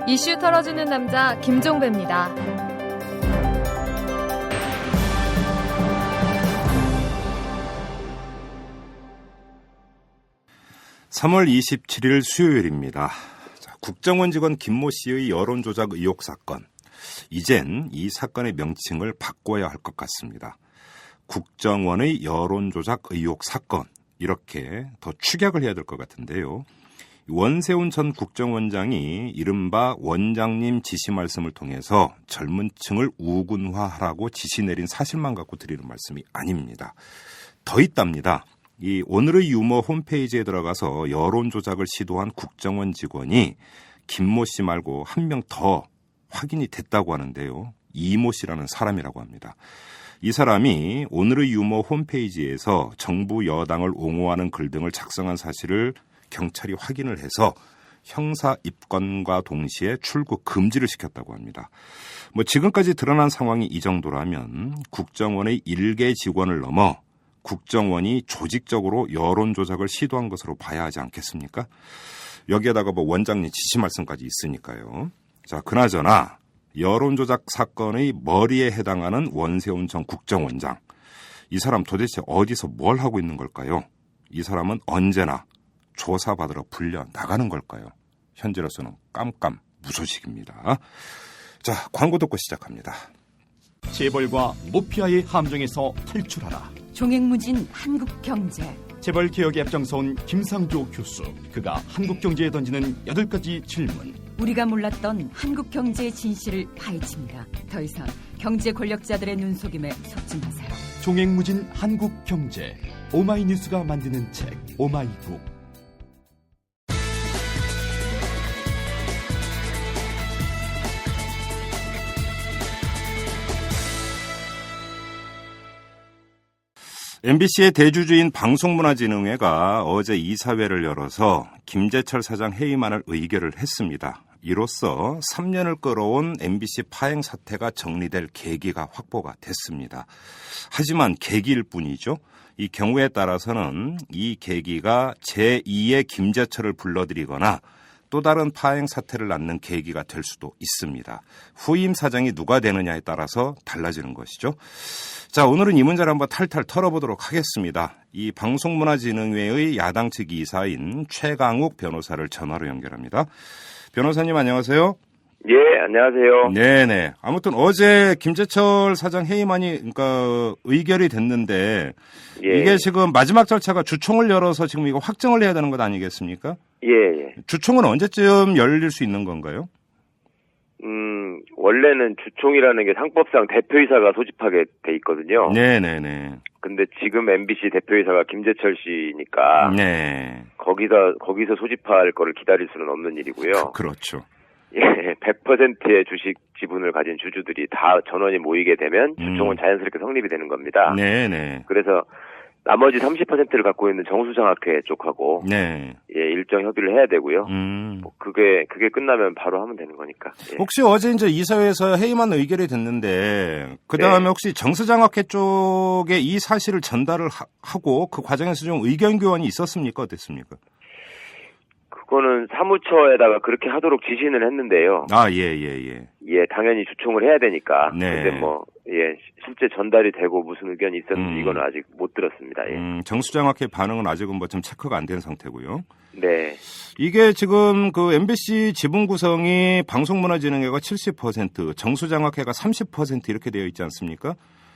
이슈 털어주는 남자 김종배입니다. 3월 27일 수요일입니다. 자, 국정원 직원 김모 씨의 여론조작 의혹 사건. 이젠 이 사건의 명칭을 바꿔야 할 것 같습니다. 국정원의 여론조작 의혹 사건. 이렇게 더 축약을 해야 될 것 같은데요. 원세훈 전 국정원장이 이른바 원장님 지시 말씀을 통해서 젊은 층을 우군화하라고 지시 내린 사실만 갖고 드리는 말씀이 아닙니다. 더 있답니다. 이 오늘의 유머 홈페이지에 들어가서 여론조작을 시도한 국정원 직원이 김모 씨 말고 한 명 더 확인이 됐다고 하는데요. 이모 씨라는 사람이라고 합니다. 이 사람이 오늘의 유머 홈페이지에서 정부 여당을 옹호하는 글 등을 작성한 사실을 경찰이 확인을 해서 형사 입건과 동시에 출국 금지를 시켰다고 합니다. 지금까지 드러난 상황이 이 정도라면 국정원의 일개 직원을 넘어 국정원이 조직적으로 여론조작을 시도한 것으로 봐야 하지 않겠습니까? 여기에다가 원장님 지시 말씀까지 있으니까요. 자, 그나저나 여론조작 사건의 머리에 해당하는 원세훈 전 국정원장. 이 사람 도대체 어디서 뭘 하고 있는 걸까요? 이 사람은 언제나 조사받으러 불려 나가는 걸까요? 현재로서는 깜깜 무소식입니다. 자, 광고 듣고 시작합니다. 재벌과 모피아의 함정에서 탈출하라. 종횡무진 한국경제. 재벌 개혁에 앞장서온 김상조 교수. 그가 한국경제에 던지는 8가지 질문. 우리가 몰랐던 한국경제의 진실을 파헤칩니다. 더 이상 경제 권력자들의 눈속임에 속지 마세요. 종횡무진 한국경제. 오마이뉴스가 만드는 책 오마이북. MBC의 대주주인 방송문화진흥회가 어제 이사회를 열어서 김재철 사장 해임안을 의결을 했습니다. 이로써 3년을 끌어온 MBC 파행 사태가 정리될 계기가 확보가 됐습니다. 하지만 계기일 뿐이죠. 이 경우에 따라서는 이 계기가 제2의 김재철을 불러들이거나 또 다른 파행 사태를 낳는 계기가 될 수도 있습니다. 후임 사장이 누가 되느냐에 따라서 달라지는 것이죠. 자, 오늘은 이 문제를 한번 탈탈 털어보도록 하겠습니다. 이 방송문화진흥회의 야당 측 이사인 최강욱 변호사를 전화로 연결합니다. 변호사님 안녕하세요. 예, 안녕하세요. 네네. 아무튼 어제 김재철 사장 해임안이 의결이 됐는데 예. 이게 지금 마지막 절차가 주총을 열어서 지금 이거 확정을 해야 되는 것 아니겠습니까? 예. 주총은 언제쯤 열릴 수 있는 건가요? 원래는 주총이라는 게 상법상 대표이사가 소집하게 돼 있거든요. 네네네. 근데 지금 MBC 대표이사가 김재철 씨니까. 네. 거기서 소집할 거를 기다릴 수는 없는 일이고요. 그렇죠. 예, 100%의 주식 지분을 가진 주주들이 다 전원이 모이게 되면 주총은 자연스럽게 성립이 되는 겁니다. 네네. 그래서 나머지 30%를 갖고 있는 정수장학회 쪽하고 네. 예, 일정 협의를 해야 되고요. 그게 끝나면 바로 하면 되는 거니까. 예. 혹시 어제 이제 이사회에서 해임안 의결이 됐는데 그다음에 네. 혹시 정수장학회 쪽에 이 사실을 전달을 하고 그 과정에서 좀 의견 교환이 있었습니까? 어땠습니까? 그거는 사무처에다가 그렇게 하도록 지시는 했는데요. 예. 당연히 주총을 해야 되니까. 네. 근데 실제 전달이 되고 무슨 의견이 있었는지 이거는 아직 못 들었습니다. 예. 정수장학회 반응은 아직은 좀 체크가 안 된 상태고요. 네. 이게 지금 그 MBC 지분 구성이 방송문화진흥회가 70%, 정수장학회가 30% 이렇게 되어 있지 않습니까?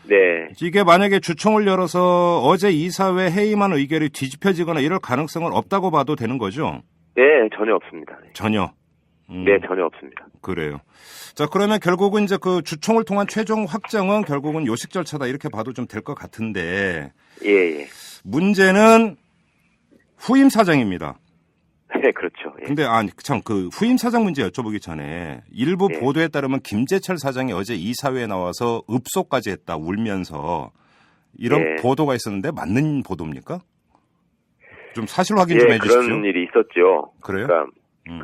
네. 이게 만약에 주총을 열어서 어제 이사회 해임안 의결이 뒤집혀지거나 이럴 가능성은 없다고 봐도 되는 거죠? 네, 전혀 없습니다. 전혀. 네, 전혀 없습니다. 그래요. 자, 그러면 결국은 이제 그 주총을 통한 최종 확정은 결국은 요식 절차다 이렇게 봐도 좀 될 것 같은데. 예. 문제는 후임 사장입니다. 네, 그렇죠. 예. 근데 그 후임 사장 문제 여쭤보기 전에 일부 예. 보도에 따르면 김재철 사장이 어제 이사회에 나와서 읍소까지 했다 울면서 이런 예. 보도가 있었는데 맞는 보도입니까? 좀 사실 확인 좀 해주십시오. 그런 일이 있었죠. 그래요? 그러니까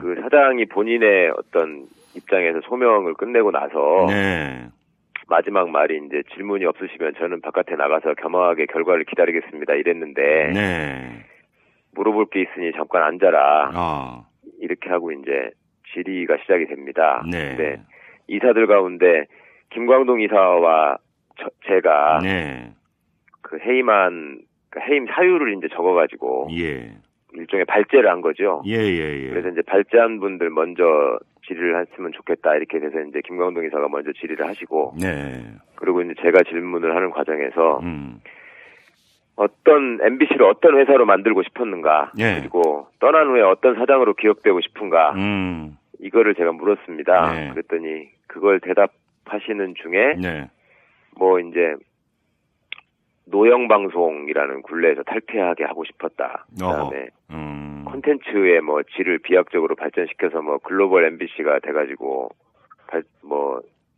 그 사장이 본인의 어떤 입장에서 소명을 끝내고 나서 네. 마지막 말이 이제 질문이 없으시면 저는 바깥에 나가서 겸허하게 결과를 기다리겠습니다 이랬는데 네. 물어볼 게 있으니 잠깐 앉아라 이렇게 하고 이제 질의가 시작이 됩니다. 네. 네. 이사들 가운데 김광동 이사와 제가 네. 그 해임 사유를 이제 적어가지고 예. 일종의 발제를 한 거죠. 예. 그래서 이제 발제한 분들 먼저 질의를 했으면 좋겠다 이렇게 돼서 이제 김광동 이사가 먼저 질의를 하시고, 네. 그리고 이제 제가 질문을 하는 과정에서 어떤 MBC를 어떤 회사로 만들고 싶었는가, 예. 그리고 떠난 후에 어떤 사장으로 기억되고 싶은가, 이거를 제가 물었습니다. 네. 그랬더니 그걸 대답하시는 중에 네. 뭐 이제 노영방송이라는 굴레에서 탈피하게 하고 싶었다. 그다음에 콘텐츠의 뭐 질을 비약적으로 발전시켜서 뭐 글로벌 MBC가 돼가지고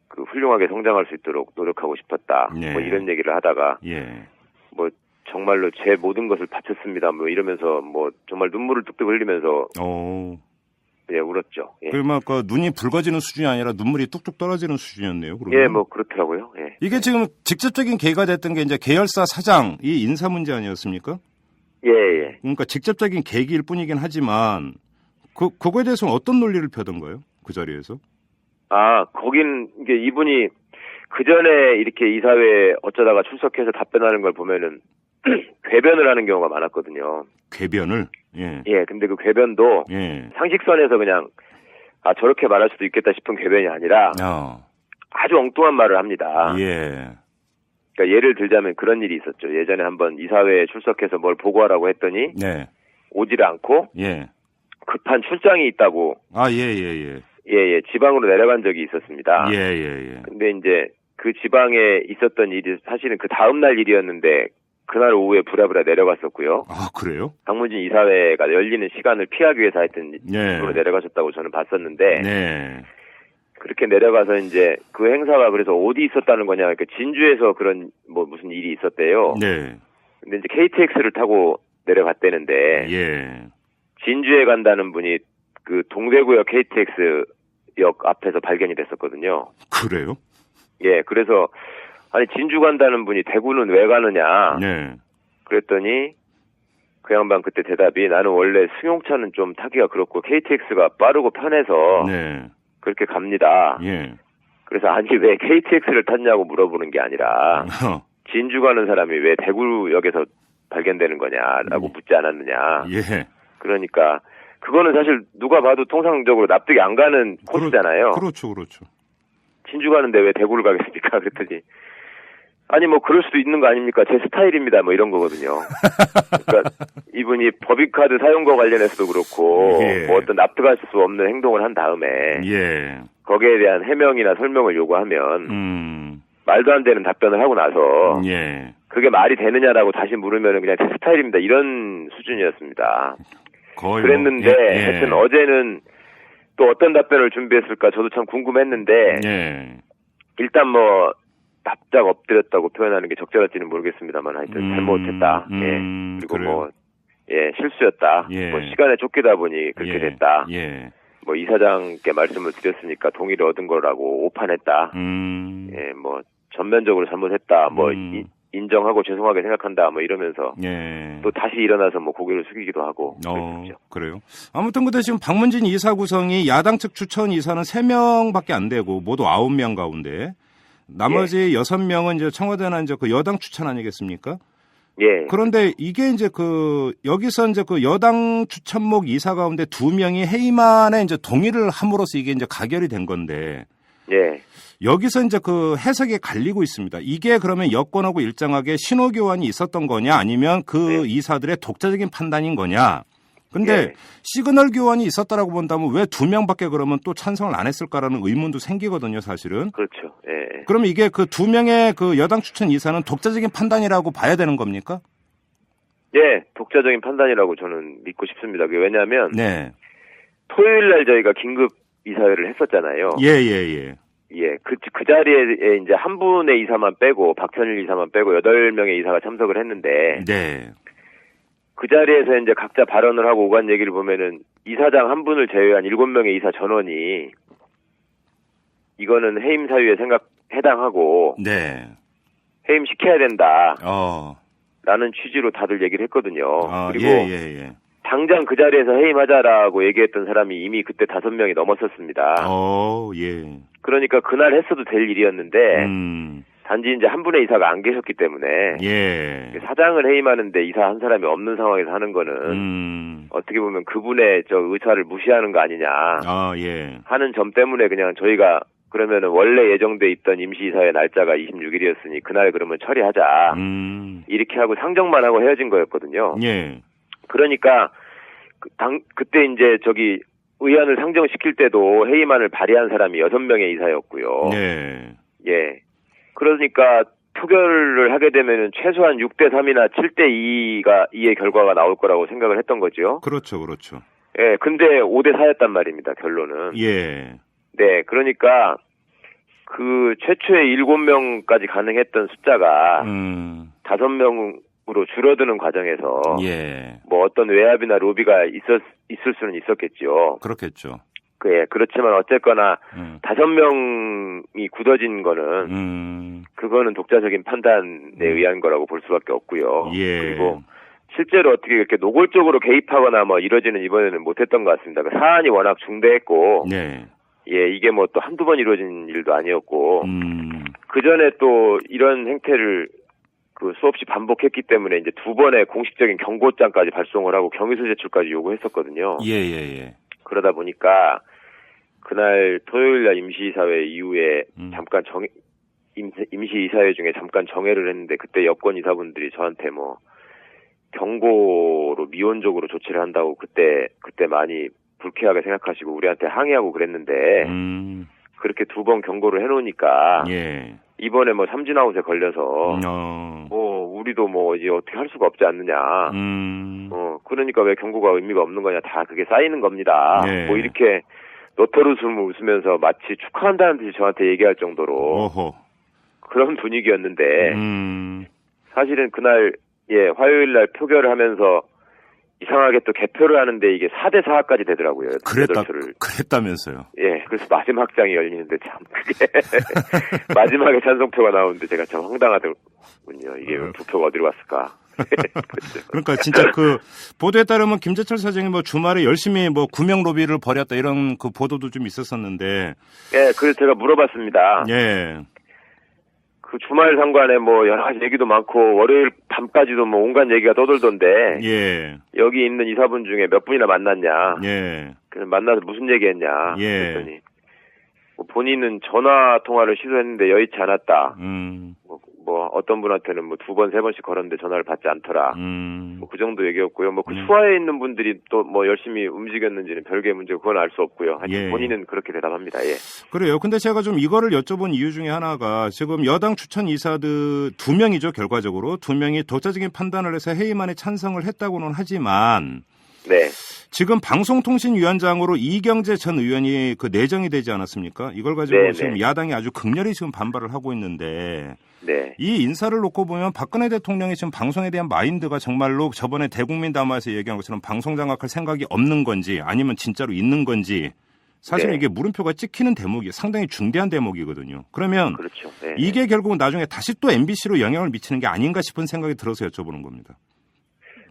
그 훌륭하게 성장할 수 있도록 노력하고 싶었다. 네. 뭐 이런 얘기를 하다가 예. 뭐 정말로 제 모든 것을 바쳤습니다. 뭐 이러면서 뭐 정말 눈물을 뚝뚝 흘리면서 예, 울었죠. 예. 그러면 그 눈이 붉어지는 수준이 아니라 눈물이 뚝뚝 떨어지는 수준이었네요. 그러면. 예, 뭐 그렇더라고요. 예. 이게 지금 직접적인 계기가 됐던 게 이제 계열사 사장 이 인사 문제 아니었습니까? 예. 그러니까 직접적인 계기일 뿐이긴 하지만 그거에 대해서는 어떤 논리를 펴던가요? 그 자리에서? 거긴 이게 이분이 그 전에 이렇게 이사회에 어쩌다가 출석해서 답변하는 걸 보면은 궤변을 하는 경우가 많았거든요. 궤변을? 예. 예, 근데 그 궤변도 예. 상식선에서 그냥 저렇게 말할 수도 있겠다 싶은 궤변이 아니라 아주 엉뚱한 말을 합니다. 예. 그러니까 예를 들자면 그런 일이 있었죠. 예전에 한번 이사회에 출석해서 뭘 보고하라고 했더니 네. 오지를 않고 예. 급한 출장이 있다고 예, 지방으로 내려간 적이 있었습니다. 예. 근데 이제 그 지방에 있었던 일이 사실은 그 다음 날 일이었는데 그날 오후에 부랴부랴 내려갔었고요. 그래요? 박문진 이사회가 열리는 시간을 피하기 위해서 하여튼 네. 집으로 내려가셨다고 저는 봤었는데 네. 그렇게 내려가서 이제 그 행사가 그래서 어디 있었다는 거냐, 그러니까 진주에서 그런 뭐 무슨 일이 있었대요. 네. 근데 이제 KTX를 타고 내려갔다는데 예. 진주에 간다는 분이 그 동대구역 KTX역 앞에서 발견이 됐었거든요. 그래요? 예, 그래서 아니 진주 간다는 분이 대구는 왜 가느냐. 네. 그랬더니 그 양반 그때 대답이 나는 원래 승용차는 좀 타기가 그렇고 KTX가 빠르고 편해서 네. 그렇게 갑니다. 예. 그래서 아니 왜 KTX를 탔냐고 물어보는 게 아니라 진주 가는 사람이 왜 대구역에서 발견되는 거냐라고 묻지 않았느냐. 예. 그러니까 그거는 사실 누가 봐도 통상적으로 납득이 안 가는 코스잖아요. 그렇죠. 진주 가는데 왜 대구를 가겠습니까? 그랬더니 아니 뭐 그럴 수도 있는 거 아닙니까? 제 스타일입니다. 뭐 이런 거거든요. 그러니까 이분이 법인카드 사용과 관련해서도 그렇고 예. 뭐 어떤 납득할 수 없는 행동을 한 다음에 예. 거기에 대한 해명이나 설명을 요구하면 말도 안 되는 답변을 하고 나서 예. 그게 말이 되느냐라고 다시 물으면 그냥 제 스타일입니다. 이런 수준이었습니다. 거의 그랬는데 하여튼 어제는 또 어떤 답변을 준비했을까 저도 참 궁금했는데 예. 일단 뭐 납작 엎드렸다고 표현하는 게 적절할지는 모르겠습니다만 하여튼 잘못했다. 예. 그리고 그래요? 뭐 실수였다. 예. 뭐 시간에 쫓기다 보니 그렇게 됐다. 예. 뭐 이사장께 말씀을 드렸으니까 동의를 얻은 거라고 오판했다. 예, 뭐 전면적으로 잘못했다. 뭐 인정하고 죄송하게 생각한다. 뭐 이러면서 예. 또 다시 일어나서 뭐 고개를 숙이기도 하고 그랬죠. 그래요. 아무튼 근데 지금 박문진 이사 구성이 야당 측 추천 이사는 3명밖에 안 되고 모두 9명 가운데 나머지 6명은 이제 청와대나 이제 그 여당 추천 아니겠습니까? 예. 그런데 이게 이제 여기서 이제 여당 추천목 이사 가운데 2명이 해임안에 이제 동의를 함으로써 이게 이제 가결이 된 건데. 예. 여기서 이제 해석이 갈리고 있습니다. 이게 그러면 여권하고 일정하게 신호 교환이 있었던 거냐 아니면 이사들의 독자적인 판단인 거냐. 근데 시그널 교환이 있었다라고 본다면 왜 2명밖에 그러면 또 찬성을 안 했을까라는 의문도 생기거든요, 사실은. 그렇죠. 예. 그러면 이게 2명의 여당 추천 이사는 독자적인 판단이라고 봐야 되는 겁니까? 예, 독자적인 판단이라고 저는 믿고 싶습니다. 왜냐하면 토요일 날 저희가 긴급 이사회를 했었잖아요. 예. 예, 그 자리에 이제 한 분의 이사만 빼고 박찬일 이사만 빼고 8명의 이사가 참석을 했는데 그 자리에서 이제 각자 발언을 하고 오간 얘기를 보면은 이사장 한 분을 제외한 7명의 이사 전원이 이거는 해임 사유에 해당하고 해임시켜야 된다. 라는 취지로 다들 얘기를 했거든요. 그리고 당장 그 자리에서 해임하자라고 얘기했던 사람이 이미 그때 5명이 넘었었습니다. 예. 그러니까 그날 했어도 될 일이었는데 단지 이제 한 분의 이사가 안 계셨기 때문에 예. 사장을 해임하는데 이사 한 사람이 없는 상황에서 하는 거는 어떻게 보면 그분의 저 의사를 무시하는 거 아니냐 예. 하는 점 때문에 그냥 저희가 그러면은 원래 예정돼 있던 임시이사의 날짜가 26일이었으니 그날 그러면 처리하자 이렇게 하고 상정만 하고 헤어진 거였거든요. 예. 그러니까 그때 이제 저기 의안을 상정시킬 때도 해임안을 발의한 사람이 6명의 이사였고요. 네. 예. 그러니까 표결을 하게 되면은 최소한 6대3이나 7대2의 결과가 나올 거라고 생각을 했던 거죠. 그렇죠. 예. 근데 5대4였단 말입니다, 결론은. 예. 네. 그러니까 그 최초의 7명까지 가능했던 숫자가 5명으로 줄어드는 과정에서 예. 뭐 어떤 외압이나 로비가 있을 수는 있었겠죠. 그렇겠죠. 예, 그렇지만 어쨌거나 5명이 굳어진 거는 그거는 독자적인 판단에 의한 거라고 볼 수밖에 없고요. 예. 그리고 실제로 어떻게 이렇게 노골적으로 개입하거나 뭐 이러지는 이번에는 못했던 것 같습니다. 그 사안이 워낙 중대했고, 네. 예, 이게 뭐 또 한두 번 이루어진 일도 아니었고, 그 전에 또 이런 행태를 그 수없이 반복했기 때문에 이제 2번의 공식적인 경고장까지 발송을 하고 경위서 제출까지 요구했었거든요. 예. 그러다 보니까 그날 토요일날 임시이사회 이후에 잠깐 임시이사회 중에 잠깐 정회를 했는데 그때 여권 이사분들이 저한테 뭐 경고로 미온적으로 조치를 한다고 그때 많이 불쾌하게 생각하시고 우리한테 항의하고 그랬는데 그렇게 2번 경고를 해놓으니까 예. 이번에 뭐 삼진아웃에 걸려서 우리도 뭐 이제 어떻게 할 수가 없지 않느냐. 그러니까 왜 경고가 의미가 없는 거냐. 다 그게 쌓이는 겁니다. 네. 뭐 이렇게 노터웃음을 웃으면서 마치 축하한다는 듯이 저한테 얘기할 정도로 어허. 그런 분위기였는데 사실은 그날 화요일 날 표결을 하면서 이상하게 또 개표를 하는데 이게 4대4까지 되더라고요. 그랬다면서요. 예, 그래서 마지막 장이 열리는데 참 그게 마지막에 찬성표가 나오는데 제가 참 황당하더군요. 이게 투표가 어디로 갔을까. 그러니까 진짜 그 보도에 따르면 김재철 사장이 뭐 주말에 열심히 뭐 구명 로비를 벌였다 이런 그 보도도 좀 있었었는데. 예, 그래서 제가 물어봤습니다. 예. 그 주말 상관에 뭐 여러 가지 얘기도 많고 월요일 밤까지도 뭐 온갖 얘기가 떠돌던데. 예. 여기 있는 이사분 중에 몇 분이나 만났냐. 예. 그래서 만나서 무슨 얘기했냐. 예. 그랬더니 뭐 본인은 전화 통화를 시도했는데 여의치 않았다. 뭐 어떤 분한테는 뭐 2번, 3번씩 걸었는데 전화를 받지 않더라. 뭐 그 정도 얘기였고요. 뭐 그 수하에 있는 분들이 또 뭐 열심히 움직였는지는 별개의 문제고 그건 알 수 없고요. 하여튼 예. 본인은 그렇게 대답합니다. 예. 그래요. 근데 제가 좀 이거를 여쭤본 이유 중에 하나가 지금 여당 추천 이사들 2명이죠. 결과적으로 2명이 독자적인 판단을 해서 해임안에 찬성을 했다고는 하지만 네. 지금 방송통신위원장으로 이경재 전 의원이 그 내정이 되지 않았습니까? 이걸 가지고 네네. 지금 야당이 아주 극렬히 지금 반발을 하고 있는데 네. 이 인사를 놓고 보면 박근혜 대통령이 지금 방송에 대한 마인드가 정말로 저번에 대국민 담화에서 얘기한 것처럼 방송 장악할 생각이 없는 건지 아니면 진짜로 있는 건지 사실은 네. 이게 물음표가 찍히는 대목이 상당히 중대한 대목이거든요. 그러면 그렇죠. 네. 이게 결국은 나중에 다시 또 MBC로 영향을 미치는 게 아닌가 싶은 생각이 들어서 여쭤보는 겁니다.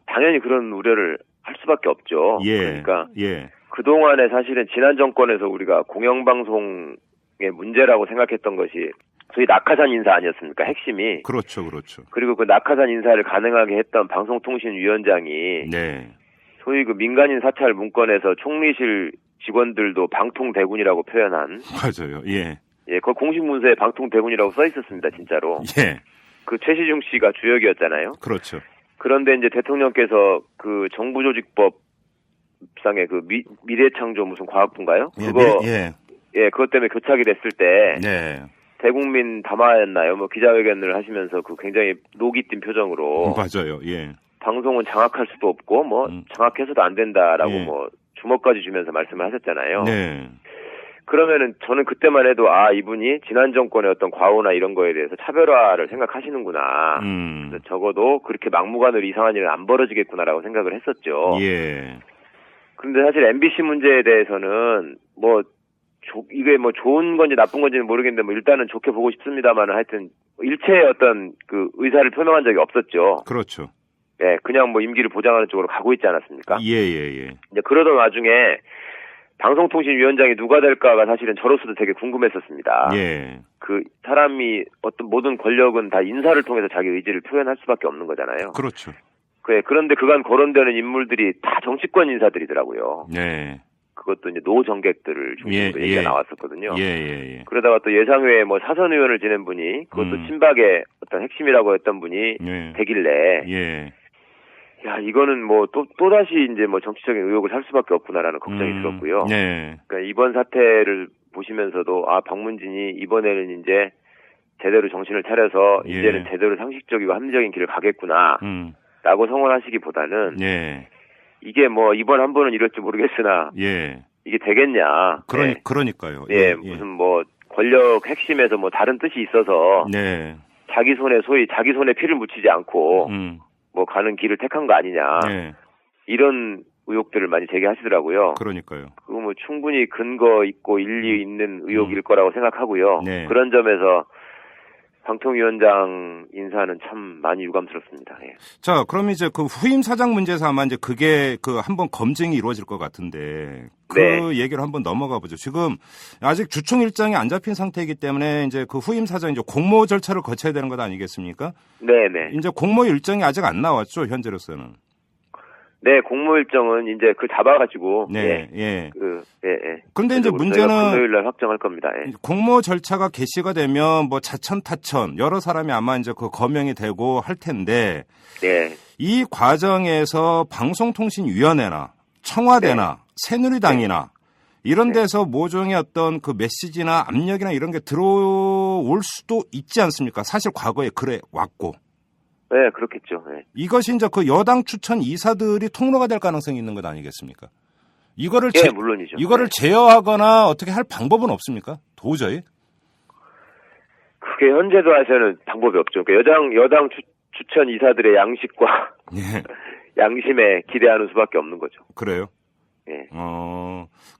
당연히 그런 우려를 할 수밖에 없죠. 예. 그러니까 예. 그동안에 사실은 지난 정권에서 우리가 공영방송의 문제라고 생각했던 것이 소위 낙하산 인사 아니었습니까? 핵심이. 그렇죠. 그리고 그 낙하산 인사를 가능하게 했던 방송통신위원장이 네. 소위 그 민간인 사찰 문건에서 총리실 직원들도 방통대군이라고 표현한. 맞아요. 예. 예, 그 공식 문서에 방통대군이라고 써 있었습니다, 진짜로. 예. 그 최시중 씨가 주역이었잖아요. 그렇죠. 그런데 이제 대통령께서 그 정부조직법 상의 그 미래창조 무슨 과학부인가요? 예, 그거 예, 그것 때문에 교착이 됐을 때 네. 대국민 담화였나요? 뭐 기자회견을 하시면서 그 굉장히 녹이 띈 표정으로 맞아요. 예. 방송은 장악할 수도 없고 뭐 장악해서도 안 된다라고 예. 뭐 주먹까지 주면서 말씀을 하셨잖아요. 네. 그러면은 저는 그때만 해도 이분이 지난 정권의 어떤 과오나 이런 거에 대해서 차별화를 생각하시는구나. 그래서 적어도 그렇게 막무가내로 이상한 일은 안 벌어지겠구나라고 생각을 했었죠. 예. 그런데 사실 MBC 문제에 대해서는 이게 뭐 좋은 건지 나쁜 건지는 모르겠는데 뭐 일단은 좋게 보고 싶습니다만 하여튼 일체의 어떤 그 의사를 표명한 적이 없었죠. 그렇죠. 예, 그냥 뭐 임기를 보장하는 쪽으로 가고 있지 않았습니까? 예. 이제 그러던 와중에 방송통신위원장이 누가 될까가 사실은 저로서도 되게 궁금했었습니다. 예. 그 사람이 어떤 모든 권력은 다 인사를 통해서 자기 의지를 표현할 수밖에 없는 거잖아요. 그렇죠. 그런데 그간 거론되는 인물들이 다 정치권 인사들이더라고요. 네. 그것도 이제 노정객들을 중심으로 얘기가 나왔었거든요. 예. 그러다가 또 예상외에 뭐 사선 의원을 지낸 분이 그것도 친박의 어떤 핵심이라고 했던 분이 되길래 야, 이거는 뭐 또다시 이제 뭐 정치적인 의혹을 살 수밖에 없구나라는 걱정이 들었고요. 네. 그러니까 이번 사태를 보시면서도 방문진이 이번에는 이제 제대로 정신을 차려서 이제는 제대로 상식적이고 합리적인 길을 가겠구나. 라고 성원하시기보다는 이게 뭐 이번 한 번은 이럴지 모르겠으나 이게 되겠냐. 그러니까요. 무슨 뭐 권력 핵심에서 뭐 다른 뜻이 있어서 자기 손에 피를 묻히지 않고 뭐 가는 길을 택한 거 아니냐. 이런 의혹들을 많이 제기하시더라고요. 그러니까요. 그거 뭐 충분히 근거 있고 일리 있는 의혹일 거라고 생각하고요. 그런 점에서 방통위원장 인사는 참 많이 유감스럽습니다. 예. 자, 그럼 이제 그 후임 사장 문제에서 아마 이제 그게 그 한번 검증이 이루어질 것 같은데 그 얘기를 한번 넘어가 보죠. 지금 아직 주총 일정이 안 잡힌 상태이기 때문에 이제 그 후임 사장 이제 공모 절차를 거쳐야 되는 것 아니겠습니까? 네네. 이제 공모 일정이 아직 안 나왔죠, 현재로서는. 네, 공모 일정은 이제 잡아가지고. 그런데 이제 문제는 금요일날 확정할 겁니다. 공모 절차가 개시가 되면 뭐 자천 타천 여러 사람이 아마 이제 그 거명이 되고 할 텐데. 이 과정에서 방송통신위원회나 청와대나 새누리당이나 이런 데서 모종의 어떤 그 메시지나 압력이나 이런 게 들어올 수도 있지 않습니까? 사실 과거에 그래 왔고. 네, 그렇겠죠. 이것이 이제 그 여당 추천 이사들이 통로가 될 가능성이 있는 것 아니겠습니까? 이거를 물론이죠. 이거를 제어하거나 어떻게 할 방법은 없습니까? 도저히? 그게 현재도 하셔는 방법이 없죠. 그러니까 여당 추천 이사들의 양식과 양심에 기대하는 수밖에 없는 거죠. 그래요?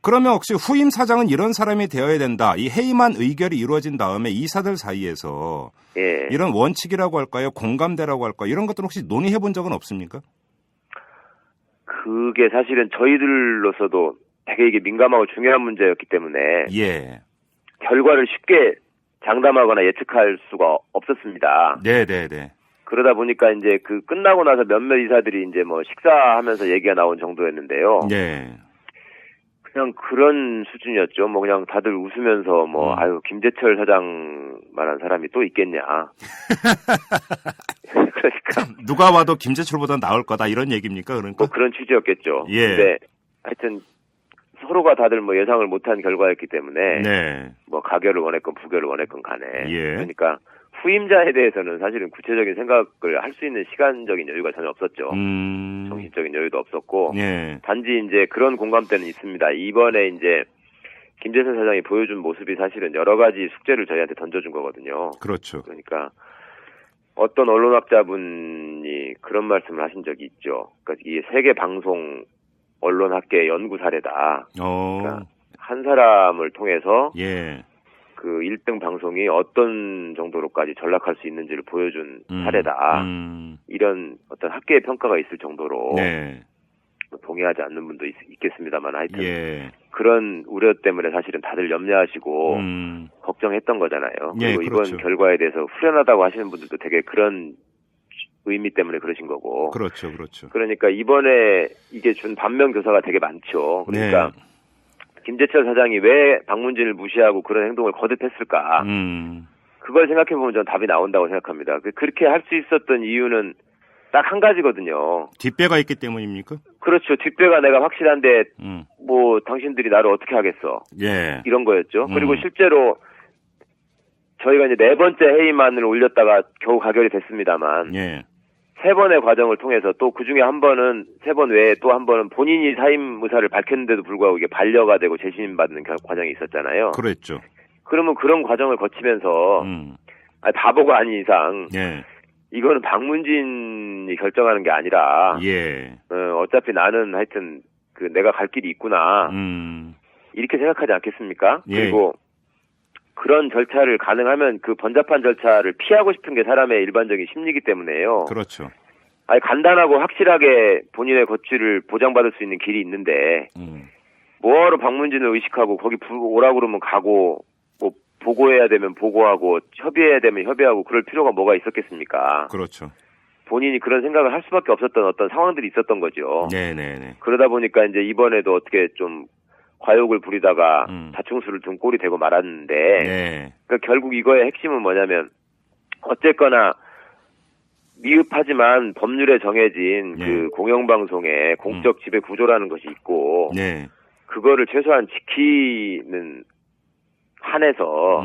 그러면 혹시 후임 사장은 이런 사람이 되어야 된다. 이 회의만 의결이 이루어진 다음에 이사들 사이에서 이런 원칙이라고 할까요? 공감대라고 할까요? 이런 것들은 혹시 논의해 본 적은 없습니까? 그게 사실은 저희들로서도 되게 이게 민감하고 중요한 문제였기 때문에 결과를 쉽게 장담하거나 예측할 수가 없었습니다. 네네네. 그러다 보니까 이제 그 끝나고 나서 몇몇 이사들이 이제 뭐 식사하면서 얘기가 나온 정도였는데요. 그냥 그런 수준이었죠. 뭐 그냥 다들 웃으면서 뭐 아유 김재철 사장만한 사람이 또 있겠냐. 그러니까 누가 와도 김재철보다 나을 거다 이런 얘기입니까? 그러니까 뭐 그런 취지였겠죠. 근데 하여튼 서로가 다들 뭐 예상을 못한 결과였기 때문에 뭐 가결을 원했건 부결을 원했건 간에 그러니까 후임자에 대해서는 사실은 구체적인 생각을 할 수 있는 시간적인 여유가 전혀 없었죠. 정신적인 여유도 없었고 단지 이제 그런 공감대는 있습니다. 이번에 이제 김재철 사장이 보여준 모습이 사실은 여러 가지 숙제를 저희한테 던져준 거거든요. 그렇죠. 그러니까 어떤 언론학자분이 그런 말씀을 하신 적이 있죠. 그러니까 이게 세계 방송 언론학계 연구 사례다. 그러니까 한 사람을 통해서 그 1등 방송이 어떤 정도로까지 전락할 수 있는지를 보여준 사례다. 이런 어떤 학계의 평가가 있을 정도로 동의하지 않는 분도 있겠습니다만 하여튼 그런 우려 때문에 사실은 다들 염려하시고 걱정했던 거잖아요. 그리고 이번 결과에 대해서 후련하다고 하시는 분들도 되게 그런 의미 때문에 그러신 거고. 그렇죠. 그러니까 이번에 이게 준 반면교사가 되게 많죠. 그러니까 김재철 사장이 왜 방문진을 무시하고 그런 행동을 거듭했을까? 그걸 생각해보면 저는 답이 나온다고 생각합니다. 그렇게 할 수 있었던 이유는 딱 한 가지거든요. 뒷배가 있기 때문입니까? 그렇죠. 뒷배가 내가 확실한데 뭐 당신들이 나를 어떻게 하겠어? 이런 거였죠. 그리고 실제로 저희가 이제 4번째 회의만을 올렸다가 겨우 가결이 됐습니다만 3번의 과정을 통해서 또 그중에 한 번은 3번 외에 또 한 번은 본인이 사임 의사를 밝혔는데도 불구하고 이게 반려가 되고 재신임받는 과정이 있었잖아요. 그랬죠. 그러면 그런 과정을 거치면서 바보가 아닌 이상 이거는 방문진이 결정하는 게 아니라 어차피 나는 하여튼 그 내가 갈 길이 있구나 이렇게 생각하지 않겠습니까? 그리고 그런 절차를 가능하면 그 번잡한 절차를 피하고 싶은 게 사람의 일반적인 심리이기 때문에요. 그렇죠. 아니 간단하고 확실하게 본인의 거취를 보장받을 수 있는 길이 있는데 뭐하러 박문진을 의식하고 거기 오라고 그러면 가고 뭐 보고해야 되면 보고하고 협의해야 되면 협의하고 그럴 필요가 뭐가 있었겠습니까? 그렇죠. 본인이 그런 생각을 할 수밖에 없었던 어떤 상황들이 있었던 거죠. 네네네. 그러다 보니까 이제 이번에도 어떻게 좀 과욕을 부리다가 자충수를 둔 꼴이 되고 말았는데 네. 그러니까 결국 이거의 핵심은 뭐냐면 어쨌거나 미흡하지만 법률에 정해진 네. 그 공영방송의 공적 지배 구조라는 것이 있고 네. 그거를 최소한 지키는 한에서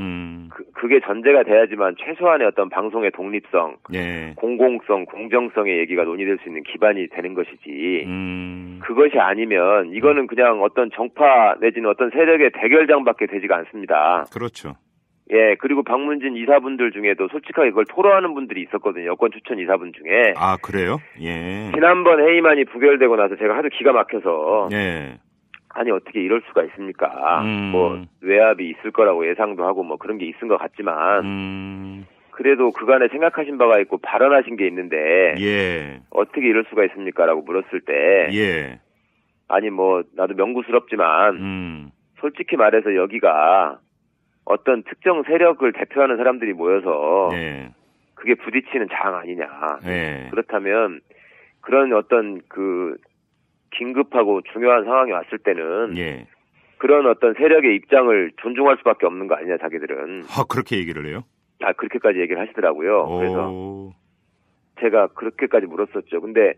그게 전제가 돼야지만 최소한의 어떤 방송의 독립성, 네. 공공성, 공정성의 얘기가 논의될 수 있는 기반이 되는 것이지 그것이 아니면 이거는 그냥 어떤 정파 내지는 어떤 세력의 대결장밖에 되지가 않습니다. 그렇죠. 예, 그리고 박문진 이사분들 중에도 솔직하게 그걸 토로하는 분들이 있었거든요. 여권 추천 이사분 중에. 아, 그래요? 예. 지난번 회의만이 부결되고 나서 제가 하도 기가 막혀서 예. 아니 어떻게 이럴 수가 있습니까? 뭐 외압이 있을 거라고 예상도 하고 뭐 그런 게 있은 것 같지만 그래도 그간에 생각하신 바가 있고 발언하신 게 있는데 예. 어떻게 이럴 수가 있습니까라고 물었을 때 예. 아니 뭐 나도 명구스럽지만 솔직히 말해서 여기가 어떤 특정 세력을 대표하는 사람들이 모여서 예. 그게 부딪히는 장 아니냐. 예. 그렇다면 그런 어떤 그 긴급하고 중요한 상황이 왔을 때는 예. 그런 어떤 세력의 입장을 존중할 수밖에 없는 거 아니냐 자기들은. 아, 그렇게 얘기를 해요? 아 그렇게까지 얘기를 하시더라고요. 오. 그래서 제가 그렇게까지 물었었죠. 근데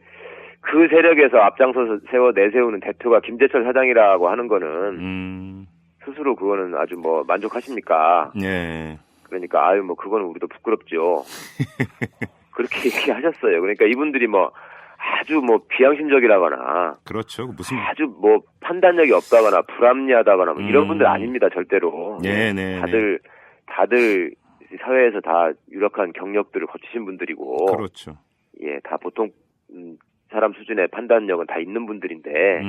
그 세력에서 앞장서서 내세우는 대표가 김재철 사장이라고 하는 거는 스스로 그거는 아주 뭐 만족하십니까? 네. 그러니까 아유 뭐 그거는 우리도 부끄럽죠. 그렇게 얘기하셨어요. 그러니까 이분들이 뭐 아주 뭐 비양심적이라거나 그렇죠. 무슨 아주 뭐 판단력이 없다거나 불합리하다거나 뭐 이런 분들 아닙니다. 절대로. 네네. 다들 사회에서 다 유력한 경력들을 거치신 분들이고. 그렇죠. 예, 다 보통 사람 수준의 판단력은 다 있는 분들인데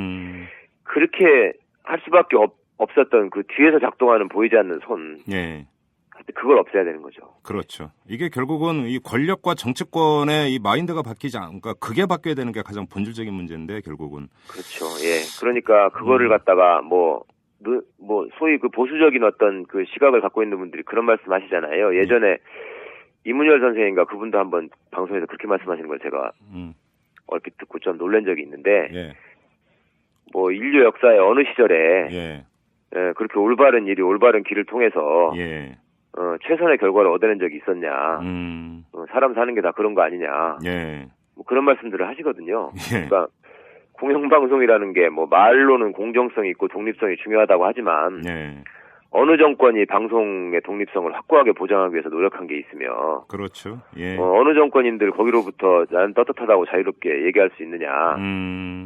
그렇게 할 수밖에 없었던 그 뒤에서 작동하는 보이지 않는 손. 예. 그걸 없애야 되는 거죠. 그렇죠. 이게 결국은 이 권력과 정치권의 이 마인드가 바뀌지 그러니까 그게 바뀌어야 되는 게 가장 본질적인 문제인데 결국은. 그렇죠. 예. 그러니까 그거를 갖다가 뭐 소위 그 보수적인 어떤 그 시각을 갖고 있는 분들이 그런 말씀 하시잖아요. 예전에 이문열 선생님과 그분도 한번 방송에서 그렇게 말씀하시는 걸 제가 얼핏 듣고 좀 놀란 적이 있는데 예. 뭐 인류 역사의 어느 시절에 예. 예, 그렇게 올바른 일이 올바른 길을 통해서 예. 최선의 결과를 얻어낸 적이 있었냐. 사람 사는 게 다 그런 거 아니냐. 예. 뭐 그런 말씀들을 하시거든요. 예. 그러니까 공영방송이라는 게 뭐 말로는 공정성이 있고 독립성이 중요하다고 하지만 예. 어느 정권이 방송의 독립성을 확고하게 보장하기 위해서 노력한 게 있으며 그렇죠. 예. 어느 정권인들 거기로부터 나는 떳떳하다고 자유롭게 얘기할 수 있느냐.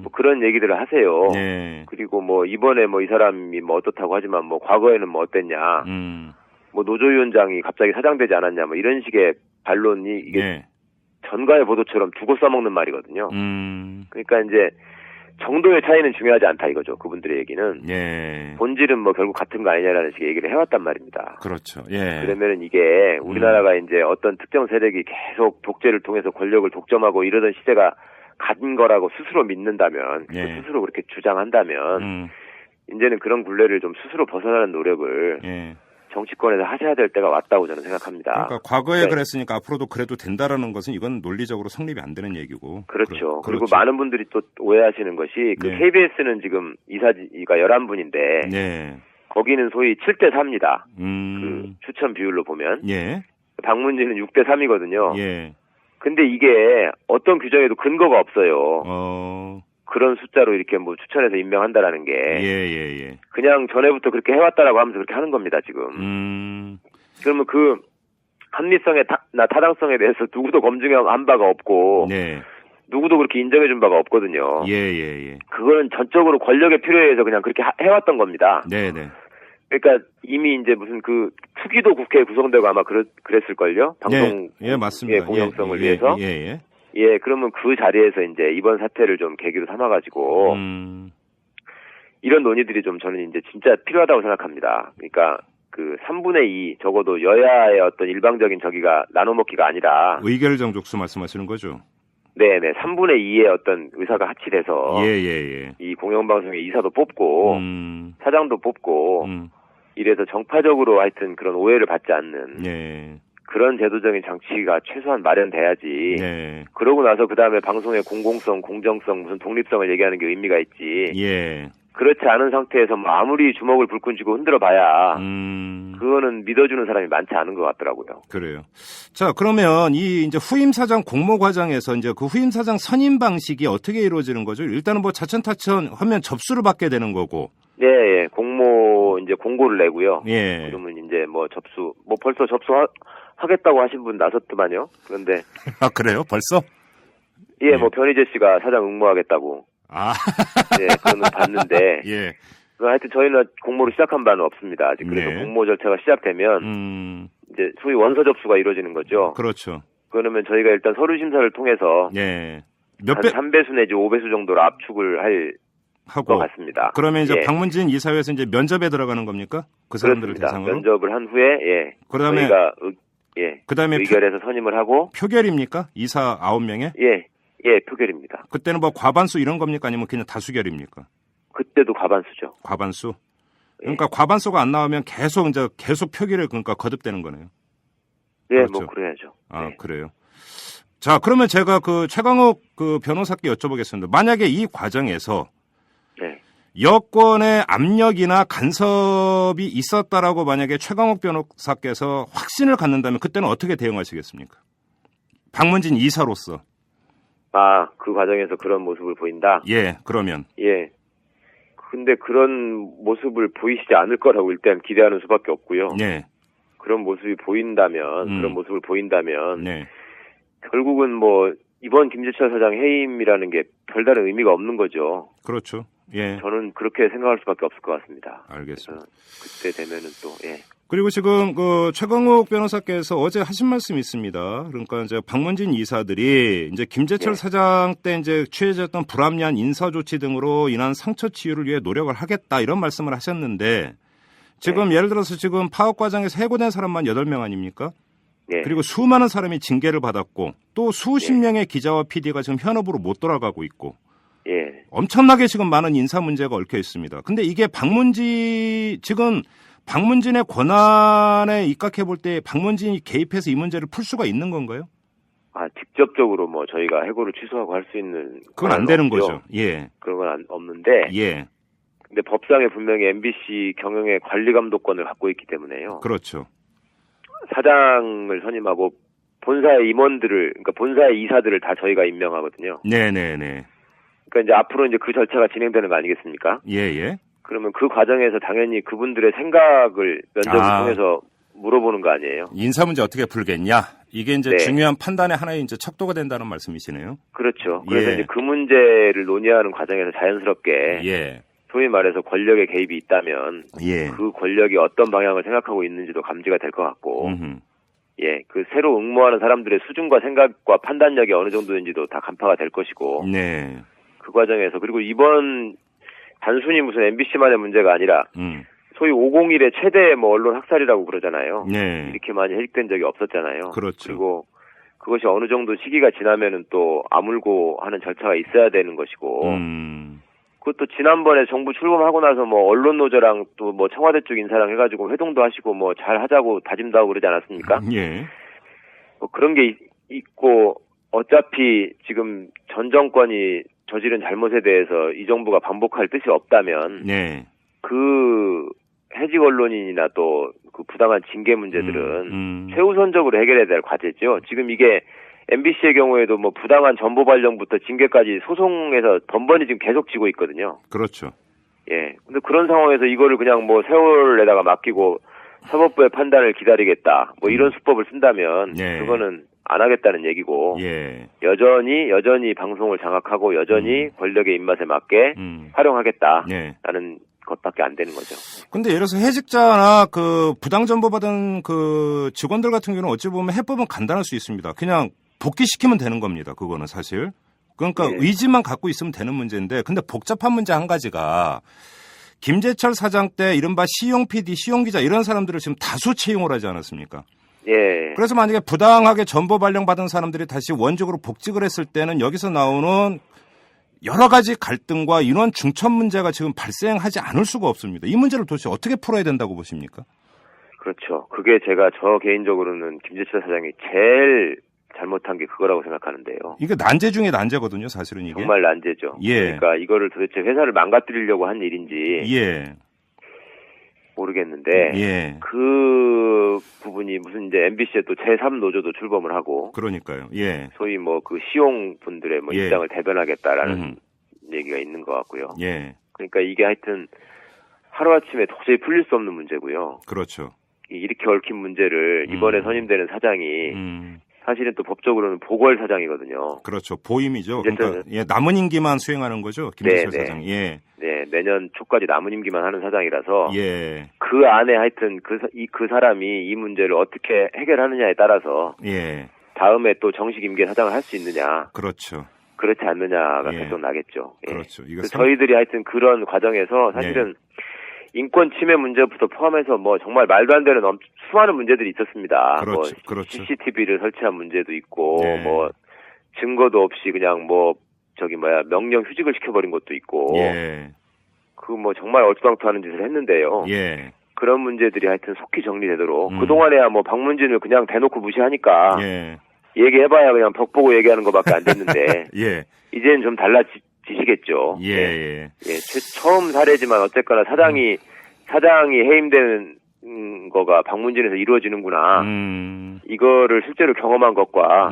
뭐 그런 얘기들을 하세요. 예. 그리고 뭐 이번에 뭐 이 사람이 뭐 어떻다고 하지만 뭐 과거에는 뭐 어땠냐. 뭐 노조위원장이 갑자기 사장되지 않았냐. 뭐 이런 식의 반론이 이게 예. 전가의 보도처럼 두고 써먹는 말이거든요. 그러니까 이제 정도의 차이는 중요하지 않다 이거죠. 그분들의 얘기는. 예. 본질은 뭐 결국 같은 거 아니냐라는 식의 얘기를 해왔단 말입니다. 그렇죠. 예. 그러면은 이게 우리나라가 이제 어떤 특정 세력이 계속 독재를 통해서 권력을 독점하고 이러던 시대가 간 거라고 스스로 믿는다면, 예. 스스로 그렇게 주장한다면, 이제는 그런 굴레를 좀 스스로 벗어나는 노력을 예. 정치권에서 하셔야 될 때가 왔다고 저는 생각합니다. 그러니까 과거에 네. 그랬으니까 앞으로도 그래도 된다라는 것은 이건 논리적으로 성립이 안 되는 얘기고. 그렇죠. 그리고 그렇죠. 많은 분들이 또 오해하시는 것이 그 네. KBS는 지금 이사지가 11분인데 네. 거기는 소위 7대3입니다. 그 음. 추천 비율로 보면 예. 박문진은 6대3이거든요. 예. 근데 이게 어떤 규정에도 근거가 없어요. 그런 숫자로 이렇게 뭐 추천해서 임명한다라는 게 예. 그냥 전에부터 그렇게 해왔다라고 하면서 그렇게 하는 겁니다 지금. 그러면 그 합리성에 타당성에 대해서 누구도 검증한 바가 없고 네. 누구도 그렇게 인정해준 바가 없거든요. 예. 그거는 전적으로 권력의 필요에 의해서 그냥 그렇게 해왔던 겁니다. 네네. 그러니까 이미 이제 무슨 그 투기도 국회에 구성되고 아마 그랬을걸요. 방송 예, 맞습니다. 공영성을 위해서. 예. 예, 그러면 그 자리에서 이제 이번 사태를 좀 계기로 삼아가지고 이런 논의들이 좀 저는 이제 진짜 필요하다고 생각합니다. 그러니까 그 3분의 2 적어도 여야의 어떤 일방적인 저기가 나눠먹기가 아니라 의결 정족수 말씀하시는 거죠? 네네. 3분의 2의 어떤 의사가 합치돼서. 예. 이 공영방송의 이사도 뽑고, 사장도 뽑고, 이래서 정파적으로 하여튼 그런 오해를 받지 않는. 예. 그런 제도적인 장치가 최소한 마련돼야지. 네. 그러고 나서 그 다음에 방송의 공공성, 공정성, 무슨 독립성을 얘기하는 게 의미가 있지. 예. 그렇지 않은 상태에서 뭐 아무리 주먹을 불끈 쥐고 흔들어봐야 그거는 믿어주는 사람이 많지 않은 것 같더라고요. 그래요. 자, 그러면 이 이제 후임 사장 공모 과정에서 이제 그 후임 사장 선임 방식이 어떻게 이루어지는 거죠? 일단은 뭐 차츰차츰 하면 접수를 받게 되는 거고. 네, 예. 공모 이제 공고를 내고요. 예. 그러면 이제 뭐 접수, 뭐 벌써 접수하겠다고 하신 분 나섰더만요. 그런데 아, 그래요? 벌써? 예, 뭐 변희재 씨가 사장 응모하겠다고. 아. 예, 그거는 봤는데. 예. 하여튼 저희는 공모를 시작한 바는 없습니다. 아직. 그래서 네. 공모 절차가 시작되면 이제 소위 원서 접수가 이루어지는 거죠. 그렇죠. 그러면 저희가 일단 서류 심사를 통해서 예. 한 3배수 내지 5배수 정도로 압축을 할 것 같습니다. 그러면 이제 예. 박문진 이사회에서 이제 면접에 들어가는 겁니까? 그 사람들을 그렇습니다. 대상으로? 면접을 한 후에 예. 그다음에 저희가 그다음에 의결해서 선임을 하고 표결입니까? 이사 9명에? 예, 표결입니다. 그때는 뭐 과반수 이런 겁니까? 아니면 그냥 다수결입니까? 그때도 과반수죠. 과반수. 예. 그러니까 과반수가 안 나오면 계속 표결을 그러니까 거듭되는 거네요. 네, 그렇죠. 뭐 그래야죠. 아, 네. 그래요. 자, 그러면 제가 그 최강욱 그 변호사께 여쭤보겠습니다. 만약에 이 과정에서 네. 여권의 압력이나 간섭이 있었다라고 만약에 최강욱 변호사께서 확신을 갖는다면 그때는 어떻게 대응하시겠습니까? 박문진 이사로서. 아, 그 과정에서 그런 모습을 보인다? 예, 그러면. 예. 근데 그런 모습을 보이시지 않을 거라고 일단 기대하는 수밖에 없고요. 네. 그런 모습이 보인다면, 그런 모습을 보인다면, 네. 결국은 뭐, 이번 김재철 사장 해임이라는 게 별다른 의미가 없는 거죠. 그렇죠. 예. 저는 그렇게 생각할 수밖에 없을 것 같습니다. 알겠습니다. 그때 되면은 또, 예. 그리고 지금 그 최강욱 변호사께서 어제 하신 말씀이 있습니다. 그러니까 이제 박문진 이사들이 이제 김재철 네. 사장 때 이제 취해졌던 불합리한 인사 조치 등으로 인한 상처 치유를 위해 노력을 하겠다 이런 말씀을 하셨는데 지금 예를 들어서 지금 파업 과정에서 해고된 사람만 8명 아닙니까? 네. 그리고 수많은 사람이 징계를 받았고 또 수십 네. 명의 기자와 PD가 지금 현업으로 못 돌아가고 있고 예. 엄청나게 지금 많은 인사 문제가 얽혀 있습니다. 근데 이게 지금 박문진의 권한에 입각해 볼 때 박문진이 개입해서 이 문제를 풀 수가 있는 건가요? 아, 직접적으로 뭐 저희가 해고를 취소하고 할 수 있는. 그건 안 되는 없고요. 거죠. 예. 그런 건 없는데. 예. 근데 법상에 분명히 MBC 경영의 관리 감독권을 갖고 있기 때문에요. 그렇죠. 사장을 선임하고 본사의 임원들을, 그러니까 본사의 이사들을 다 저희가 임명하거든요. 네네네. 그러니까 이제 앞으로 이제 그 절차가 진행되는 거 아니겠습니까? 예예. 그러면 그 과정에서 당연히 그분들의 생각을 면접을 통해서 물어보는 거 아니에요? 인사 문제 어떻게 풀겠냐? 이게 이제 네. 중요한 판단의 하나의 이제 척도가 된다는 말씀이시네요. 그렇죠. 그래서 예. 이제 그 문제를 논의하는 과정에서 자연스럽게 예. 소위 말해서 권력의 개입이 있다면 예. 그 권력이 어떤 방향을 생각하고 있는지도 감지가 될 것 같고 음흠. 예, 그 새로 응모하는 사람들의 수준과 생각과 판단력이 어느 정도인지도 다 간파가 될 것이고 네. 그 과정에서 그리고 이번 단순히 무슨 MBC만의 문제가 아니라 소위 501의 최대 뭐 언론 학살이라고 그러잖아요. 네. 이렇게 많이 해직된 적이 없었잖아요. 그렇죠. 그리고 그것이 어느 정도 시기가 지나면은 또 아물고 하는 절차가 있어야 되는 것이고 그것도 지난번에 정부 출범하고 나서 뭐 언론 노조랑 또 뭐 청와대 쪽 인사랑 해가지고 회동도 하시고 뭐 잘 하자고 다짐도 하고 그러지 않았습니까? 예. 뭐 그런 게 있고 어차피 지금 전 정권이 저지른 잘못에 대해서 이 정부가 반복할 뜻이 없다면 네. 그 해직 언론인이나 또 그 부당한 징계 문제들은 최우선적으로 해결해야 될 과제죠. 지금 이게 MBC의 경우에도 뭐 부당한 정보 발령부터 징계까지 소송에서 번번이 지금 계속 지고 있거든요. 그렇죠. 예. 근데 그런 상황에서 이거를 그냥 뭐 세월에다가 맡기고 사법부의 판단을 기다리겠다. 뭐 이런 수법을 쓴다면 네. 그거는 안 하겠다는 얘기고 예. 여전히 방송을 장악하고 여전히 권력의 입맛에 맞게 활용하겠다라는 네. 것밖에 안 되는 거죠. 근데 예를 들어서 해직자나 그 부당 정보 받은 그 직원들 같은 경우는 어찌 보면 해법은 간단할 수 있습니다. 그냥 복귀시키면 되는 겁니다. 그거는 사실. 그러니까 네. 의지만 갖고 있으면 되는 문제인데 근데 복잡한 문제 한 가지가 김재철 사장 때 이른바 시용 PD, 시용 기자 이런 사람들을 지금 다수 채용을 하지 않았습니까? 예. 그래서 만약에 부당하게 전보 발령받은 사람들이 다시 원직으로 복직을 했을 때는 여기서 나오는 여러 가지 갈등과 인원 중첩 문제가 지금 발생하지 않을 수가 없습니다. 이 문제를 도대체 어떻게 풀어야 된다고 보십니까? 그렇죠. 그게 저 개인적으로는 김재철 사장이 제일 잘못한 게 그거라고 생각하는데요. 이게 난제 중에 난제거든요, 사실은 이게. 정말 난제죠. 예. 그러니까 이거를 도대체 회사를 망가뜨리려고 한 일인지 예. 모르겠는데 예. 그 부분이 무슨 이제 MBC에 또 제3 노조도 출범을 하고 그러니까요. 예. 소위 뭐 그 시용 분들의 뭐 예. 입장을 대변하겠다라는 얘기가 있는 것 같고요. 예. 그러니까 이게 하여튼 하루아침에 도저히 풀릴 수 없는 문제고요. 그렇죠. 이렇게 얽힌 문제를 이번에 선임되는 사장이 사실은 또 법적으로는 보궐 사장이거든요. 그렇죠. 보임이죠. 그러니까 예, 남은 임기만 수행하는 거죠. 김재철 사장이. 예. 네, 내년 초까지 남은 임기만 하는 사장이라서 예. 그 안에 하여튼 그 사람이 이 문제를 어떻게 해결하느냐에 따라서 예. 다음에 또 정식 임기 사장을 할 수 있느냐. 그렇죠. 그렇지 않느냐가 예. 결정 나겠죠. 예. 그렇죠. 저희들이 하여튼 그런 과정에서 사실은 인권 침해 문제부터 포함해서 뭐 정말 말도 안 되는 수많은 문제들이 있었습니다. 그렇죠. 뭐 그렇죠. CCTV를 설치한 문제도 있고 네. 뭐 증거도 없이 그냥 명령 휴직을 시켜버린 것도 있고 예. 그 뭐 정말 얼토당토하는 짓을 했는데요. 예. 그런 문제들이 하여튼 속히 정리되도록 그동안에야 뭐 박문진을 그냥 대놓고 무시하니까 예. 얘기해봐야 그냥 벽 보고 얘기하는 것밖에 안 됐는데 예. 이제는 좀 달라지시겠죠. 예. 예. 처음 사례지만 어쨌거나 사장이 해임되는 거가 박문진에서 이루어지는구나. 이거를 실제로 경험한 것과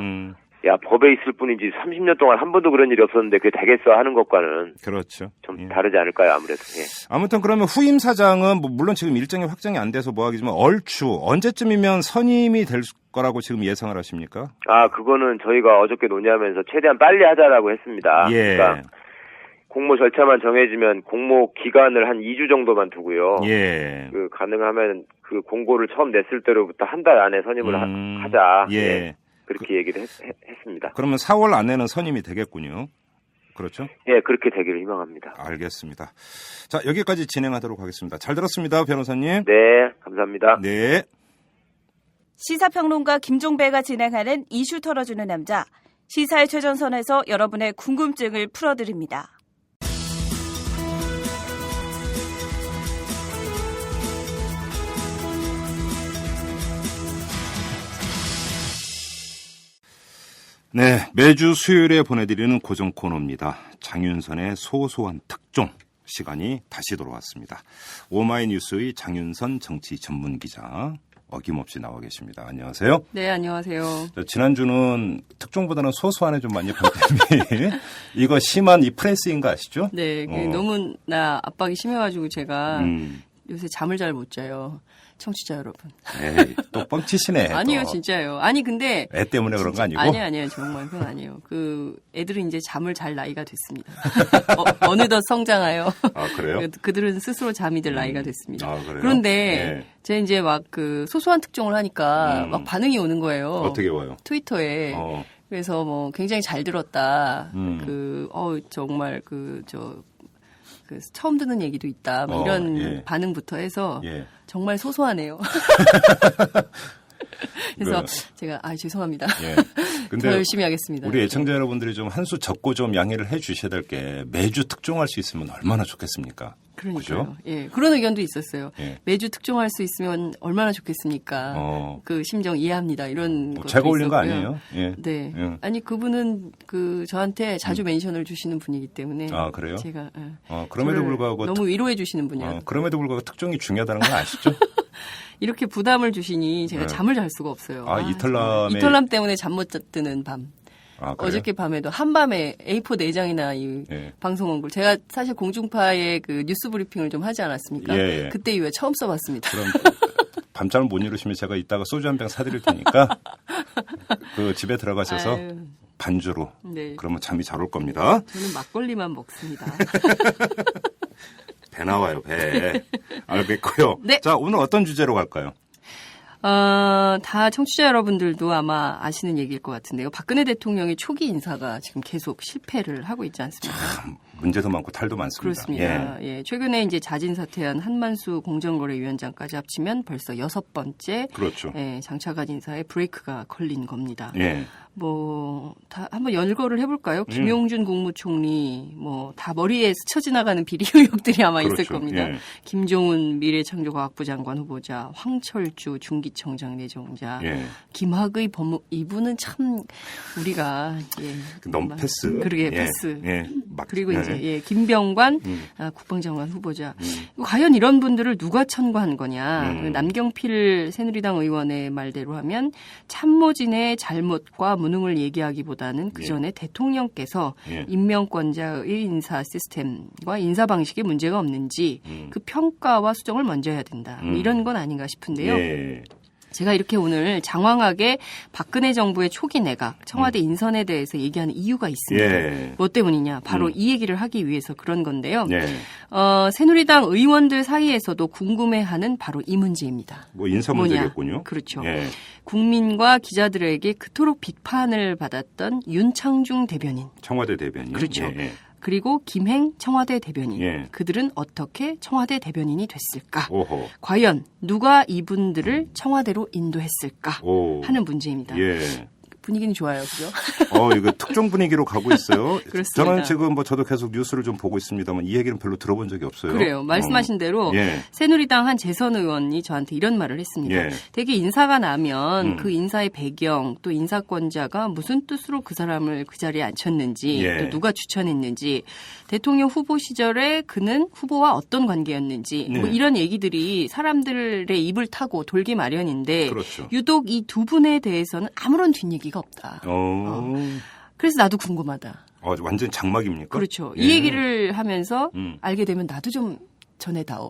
야 법에 있을 뿐이지 30년 동안 한 번도 그런 일이 없었는데 그게 되겠어 하는 것과는 그렇죠. 좀 예. 다르지 않을까요 아무래도. 예. 아무튼 그러면 후임 사장은 뭐 물론 지금 일정이 확정이 안 돼서 뭐하겠지만 얼추 언제쯤이면 선임이 될 거라고 지금 예상을 하십니까? 아 그거는 저희가 어저께 논의하면서 최대한 빨리 하자라고 했습니다. 예. 그러니까 공모 절차만 정해지면 공모 기간을 한 2주 정도만 두고요. 예. 그 가능하면 그 공고를 처음 냈을 때로부터 한 달 안에 선임을 하자. 예. 예. 그렇게 얘기를 했습니다. 그러면 4월 안에는 선임이 되겠군요. 그렇죠? 예, 그렇게 되기를 희망합니다. 알겠습니다. 자, 여기까지 진행하도록 하겠습니다. 잘 들었습니다, 변호사님. 네, 감사합니다. 네. 시사평론가 김종배가 진행하는 이슈 털어주는 남자. 시사의 최전선에서 여러분의 궁금증을 풀어드립니다. 네, 매주 수요일에 보내드리는 고정 코너입니다. 장윤선의 소소한 특종 시간이 다시 돌아왔습니다. 오마이뉴스의 장윤선 정치 전문 기자 어김없이 나와 계십니다. 안녕하세요. 네, 안녕하세요. 지난주는 특종보다는 소소한에 좀 많이 봤더니 이거 심한 이 프레스인 거 아시죠? 네, 너무나 압박이 심해가지고 제가 요새 잠을 잘 못 자요. 청취자 여러분. 에이, 또 뻥치시네. 아니요, 진짜요. 아니, 근데. 애 때문에 그런 거 아니고? 아니요, 정말 그건 아니에요. 애들은 이제 잠을 잘 나이가 됐습니다. 어느덧 성장하여. 아, 그래요? 그들은 스스로 잠이 들 나이가 됐습니다. 아, 그래요? 그런데, 제가 이제 막 소소한 특종을 하니까 막 반응이 오는 거예요. 어떻게 와요? 트위터에. 그래서 뭐 굉장히 잘 들었다. 정말 처음 듣는 얘기도 있다. 뭐 이런 반응부터 해서 정말 소소하네요. 그래서 제가 죄송합니다. 근데 더 열심히 하겠습니다. 우리 애청자 여러분들이 좀 한 수 적고 좀 양해를 해 주셔야 될 게 매주 특종할 수 있으면 얼마나 좋겠습니까? 그러니까요. 그죠? 예, 그런 의견도 있었어요. 매주 특종할 수 있으면 얼마나 좋겠습니까? 그 심정 이해합니다. 이런 것도 제가 올린 거 있었고요. 아니에요? 예. 네. 아니 그분은 저한테 자주 멘션을 주시는 분이기 때문에. 아, 그래요? 제가 그럼에도 불구하고 너무 위로해 주시는 분이에요. 그럼에도 불구하고 특종이 중요하다는 거 아시죠? 이렇게 부담을 주시니 제가 잠을 잘 수가 없어요. 이털남 때문에 잠 못 드는 밤. 어저께 밤에도 한밤에 A4 4장이나 방송한 걸 제가 사실 공중파의 그 뉴스 브리핑을 좀 하지 않았습니까? 그때 이후에 처음 써봤습니다. 그럼 밤잠을 못 이루시면 제가 이따가 소주 한 병 사드릴 테니까 그 집에 들어가셔서 반주로 그러면 잠이 잘 올 겁니다. 저는 막걸리만 먹습니다. 배 나와요, 배. 알겠고요. 네. 자, 오늘 어떤 주제로 갈까요? 다 청취자 여러분들도 아마 아시는 얘기일 것 같은데요. 박근혜 대통령의 초기 인사가 지금 계속 실패를 하고 있지 않습니까? 문제도 많고 탈도 많습니다. 그렇습니다. 예. 최근에 이제 자진 사퇴한 한만수 공정거래위원장까지 합치면 벌써 6번째 그렇죠. 예, 장차관 인사에 브레이크가 걸린 겁니다. 예. 다 한번 연거를 해볼까요? 김용준 국무총리, 다 머리에 스쳐 지나가는 비리 의혹들이 아마 그렇죠. 있을 겁니다. 예. 김종훈 미래창조과학부 장관 후보자, 황철주 중기청장 내정자, 예. 김학의 법무, 이분은 참 우리가, 너무 패스. 그러게, 패스. 예. 그리고 이제, 김병관 국방장관 후보자. 과연 이런 분들을 누가 천거한 거냐. 남경필 새누리당 의원의 말대로 하면 참모진의 잘못과 무능을 얘기하기보다는 그 전에 대통령께서 임명권자의 인사 시스템과 인사 방식에 문제가 없는지 그 평가와 수정을 먼저 해야 된다. 이런 건 아닌가 싶은데요. 예. 제가 이렇게 오늘 장황하게 박근혜 정부의 초기 내각, 청와대 인선에 대해서 얘기하는 이유가 있습니다. 예. 뭐 때문이냐? 바로 이 얘기를 하기 위해서 그런 건데요. 예. 새누리당 의원들 사이에서도 궁금해하는 바로 이 문제입니다. 인사 문제겠군요. 그렇죠. 예. 국민과 기자들에게 그토록 비판을 받았던 윤창중 대변인. 청와대 대변인. 그렇죠. 예. 그리고 김행 청와대 대변인. 예. 그들은 어떻게 청와대 대변인이 됐을까? 오호. 과연 누가 이분들을 청와대로 인도했을까? 오. 하는 문제입니다. 예. 분위기는 좋아요, 그죠? 이거 특종 분위기로 가고 있어요. 그렇습니다. 저는 지금 저도 계속 뉴스를 좀 보고 있습니다만 이 얘기는 별로 들어본 적이 없어요. 그래요. 말씀하신 대로 예. 새누리당 한 재선 의원이 저한테 이런 말을 했습니다. 예. 되게 인사가 나면 그 인사의 배경 또 인사권자가 무슨 뜻으로 그 사람을 그 자리에 앉혔는지 예. 또 누가 추천했는지 대통령 후보 시절에 그는 후보와 어떤 관계였는지 뭐 이런 얘기들이 사람들의 입을 타고 돌기 마련인데 그렇죠. 유독 이 두 분에 대해서는 아무런 뒷얘기가 없다. 그래서 나도 궁금하다. 완전 장막입니까? 그렇죠. 예. 이 얘기를 하면서 알게 되면 나도 좀 전해다오.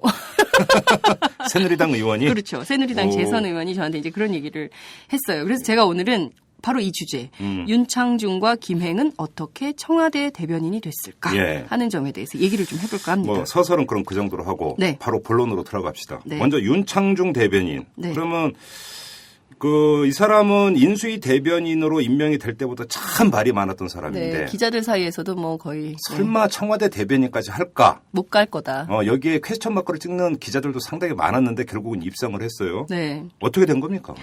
새누리당 의원이? 그렇죠. 새누리당 재선 의원이 저한테 이제 그런 얘기를 했어요. 그래서 제가 오늘은 바로 이 주제, 윤창중과 김행은 어떻게 청와대 대변인이 됐을까 예. 하는 점에 대해서 얘기를 좀 해볼까 합니다. 서설은 그럼 그 정도로 하고 네. 바로 본론으로 들어갑시다. 네. 먼저 윤창중 대변인. 네. 그러면 이 사람은 인수위 대변인으로 임명이 될 때부터 참 말이 많았던 사람인데. 네, 기자들 사이에서도 거의 설마 청와대 대변인까지 할까? 못 갈 거다. 여기에 퀘스천 마크를 찍는 기자들도 상당히 많았는데 결국은 입성을 했어요. 네. 어떻게 된 겁니까?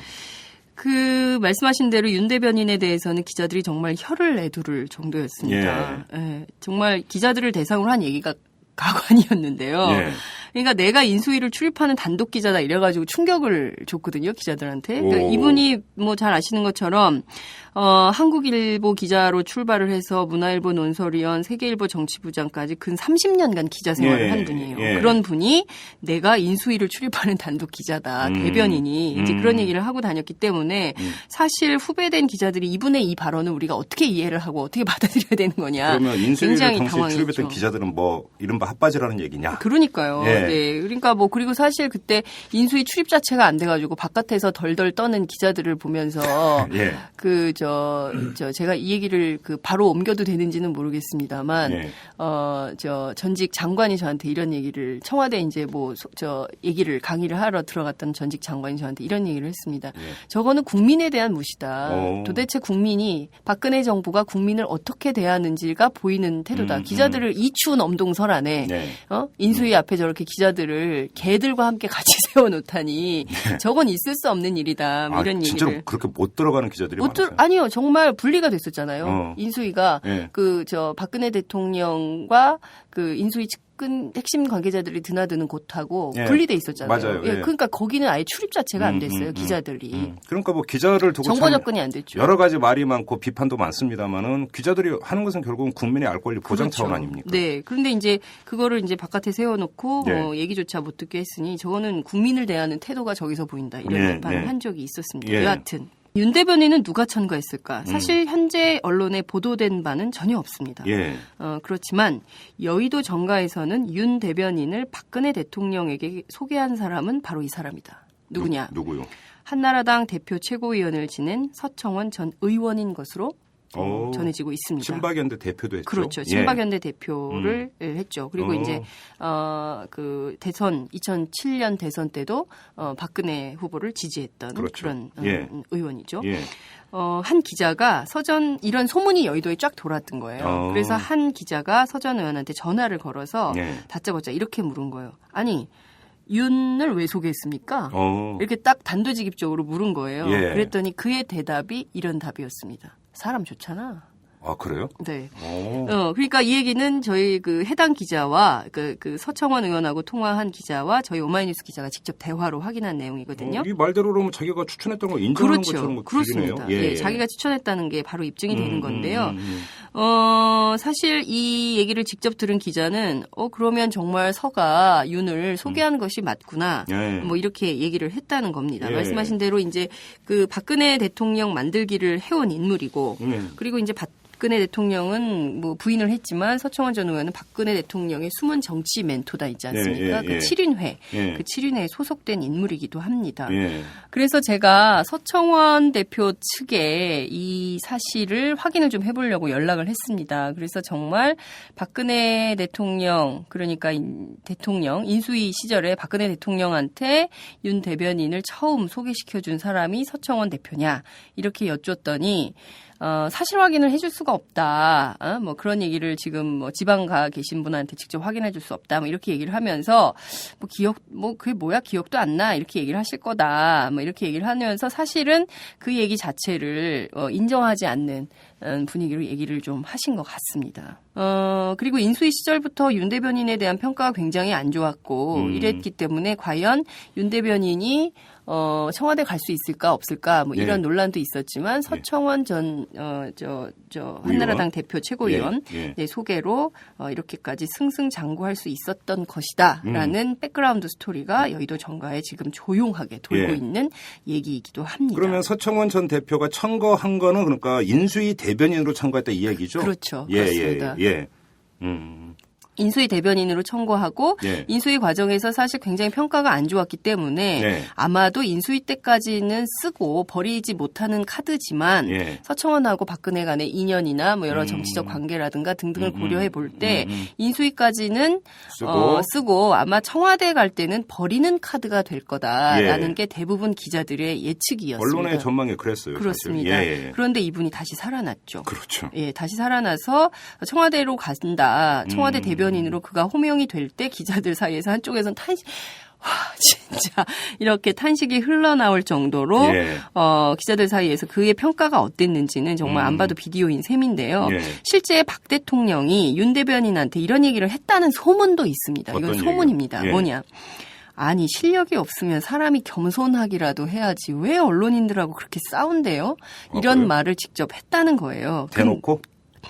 말씀하신 대로 윤 대변인에 대해서는 기자들이 정말 혀를 내두를 정도였습니다. 예, 정말 기자들을 대상으로 한 얘기가 가관이었는데요. 예. 그러니까 내가 인수위를 출입하는 단독 기자다 이래가지고 충격을 줬거든요, 기자들한테. 그러니까 이분이 잘 아시는 것처럼 한국일보 기자로 출발을 해서 문화일보 논설위원, 세계일보 정치부장까지 근 30년간 기자 생활을 한 분이에요. 그런 분이 내가 인수위를 출입하는 단독 기자다, 대변인이 이제 그런 얘기를 하고 다녔기 때문에 사실 후배된 기자들이 이분의 이 발언을 우리가 어떻게 이해를 하고 어떻게 받아들여야 되는 거냐. 그러면 인수위를 굉장히 당시에 당황했죠. 출입했던 기자들은 이른바 핫바지라는 얘기냐? 그러니까요. 예. 네. 그러니까 그리고 사실 그때 인수위 출입 자체가 안 돼가지고 바깥에서 덜덜 떠는 기자들을 보면서 예. 제가 이 얘기를 바로 옮겨도 되는지는 모르겠습니다만, 예. 전직 장관이 저한테 이런 얘기를, 청와대 이제 강의를 하러 들어갔던 전직 장관이 저한테 이런 얘기를 했습니다. 예. 저거는 국민에 대한 무시다. 도대체 국민이, 박근혜 정부가 국민을 어떻게 대하는지가 보이는 태도다. 기자들을 이 추운 엄동설 안에, 인수위 앞에 저렇게 기자들을 개들과 함께 같이 세워놓다니, 저건 있을 수 없는 일이다. 이런 얘기를. 진짜로 그렇게 못 들어가는 기자들이 많았어요? 아니요, 정말 분리가 됐었잖아요. 인수위가 박근혜 대통령과 인수위 측근 핵심 관계자들이 드나드는 곳하고 분리돼 있었잖아요. 맞아요. 그러니까 거기는 아예 출입 자체가 안 됐어요, 기자들이. 그러니까 기자를 두고 정보 접근이 안 됐죠. 여러 가지 말이 많고 비판도 많습니다만은 기자들이 하는 것은 결국은 국민의 알 권리 보장 차원 아닙니까? 네. 그런데 이제 그거를 바깥에 세워놓고 얘기조차 못 듣게 했으니 저거는 국민을 대하는 태도가 저기서 보인다. 이런 비판을 한 적이 있었습니다. 여하튼. 윤 대변인은 누가 천거했을까? 사실 현재 언론에 보도된 바는 전혀 없습니다. 그렇지만 여의도 정가에서는 윤 대변인을 박근혜 대통령에게 소개한 사람은 바로 이 사람이다. 누구냐? 누구요? 한나라당 대표 최고위원을 지낸 서청원 전 의원인 것으로 전해지고 있습니다. 친박연대 대표도 했죠. 그렇죠. 친박연대 대표를 했죠. 그리고 이제 그 대선 2007년 대선 때도 박근혜 후보를 지지했던 그렇죠. 그런 의원이죠. 한 기자가 이런 소문이 여의도에 쫙 돌았던 거예요. 그래서 한 기자가 서전 의원한테 전화를 걸어서 다짜고짜 이렇게 물은 거예요. 아니, 윤을 왜 소개했습니까? 이렇게 딱 단도직입적으로 물은 거예요. 그랬더니 그의 대답이 이런 답이었습니다. 사람 좋잖아. 아, 그래요? 네. 그러니까 이 얘기는 저희 그 해당 기자와 그 서청원 의원하고 통화한 기자와 저희 오마이뉴스 기자가 직접 대화로 확인한 내용이거든요. 이 말대로 그러면 자기가 추천했던 걸 인정하는 그렇죠. 것처럼 그렇습니다. 들리네요. 자기가 추천했다는 게 바로 입증이 되는 건데요. 사실 이 얘기를 직접 들은 기자는 그러면 정말 서가 윤을 소개한 것이 맞구나. 뭐 이렇게 얘기를 했다는 겁니다. 말씀하신 대로 이제 그 박근혜 대통령 만들기를 해온 인물이고 그리고 이제 박근혜 대통령은 뭐 부인을 했지만 서청원 전 의원은 박근혜 대통령의 숨은 정치 멘토다 있지 않습니까? 그 7인회, 그 7인회에 소속된 인물이기도 합니다. 그래서 제가 서청원 대표 측에 이 사실을 확인을 좀 해보려고 연락을 했습니다. 그래서 정말 박근혜 대통령, 그러니까 대통령 인수위 시절에 박근혜 대통령한테 윤 대변인을 처음 소개시켜준 사람이 서청원 대표냐 이렇게 여쭸더니 사실 확인을 해줄 수가 없다. 뭐 그런 얘기를 지금 뭐 지방 가 계신 분한테 직접 확인해줄 수 없다. 뭐 이렇게 얘기를 하면서 그게 뭐야 기억도 안 나 이렇게 얘기를 하실 거다. 뭐 이렇게 얘기를 하면서 사실은 그 얘기 자체를 인정하지 않는 분위기로 얘기를 좀 하신 것 같습니다. 그리고 인수위 시절부터 윤 대변인에 대한 평가가 굉장히 안 좋았고 이랬기 때문에 과연 윤 대변인이 청와대 갈 수 있을까 없을까 뭐 이런 논란도 있었지만 서청원 전 한나라당 대표 최고위원 소개로 이렇게까지 승승장구할 수 있었던 것이다라는 백그라운드 스토리가 여의도 정가에 지금 조용하게 돌고 있는 얘기이기도 합니다. 그러면 서청원 전 대표가 청거한 거는 그러니까 인수위 대변인으로 청거했다 이 얘기죠? 그렇죠. 그렇습니다. 인수위 대변인으로 청구하고 인수위 과정에서 사실 굉장히 평가가 안 좋았기 때문에 아마도 인수위 때까지는 쓰고 버리지 못하는 카드지만 서청원하고 박근혜 간의 인연이나 뭐 여러 정치적 관계라든가 등등을 고려해 볼 때 인수위까지는 쓰고 아마 청와대 갈 때는 버리는 카드가 될 거다라는 게 대부분 기자들의 예측이었습니다. 언론의 전망이 그랬어요. 그렇습니다. 그런데 이분이 다시 살아났죠. 그렇죠. 다시 살아나서 청와대로 간다. 청와대 대변인으로 그가 호명이 될 때 기자들 사이에서 한쪽에서는 진짜 이렇게 탄식이 흘러나올 정도로 기자들 사이에서 그의 평가가 어땠는지는 정말 안 봐도 비디오인 셈인데요. 실제 박 대통령이 윤 대변인한테 이런 얘기를 했다는 소문도 있습니다. 이건 소문입니다. 뭐냐. 아니 실력이 없으면 사람이 겸손하기라도 해야지 왜 언론인들하고 그렇게 싸운대요? 이런 말을 직접 했다는 거예요. 대놓고?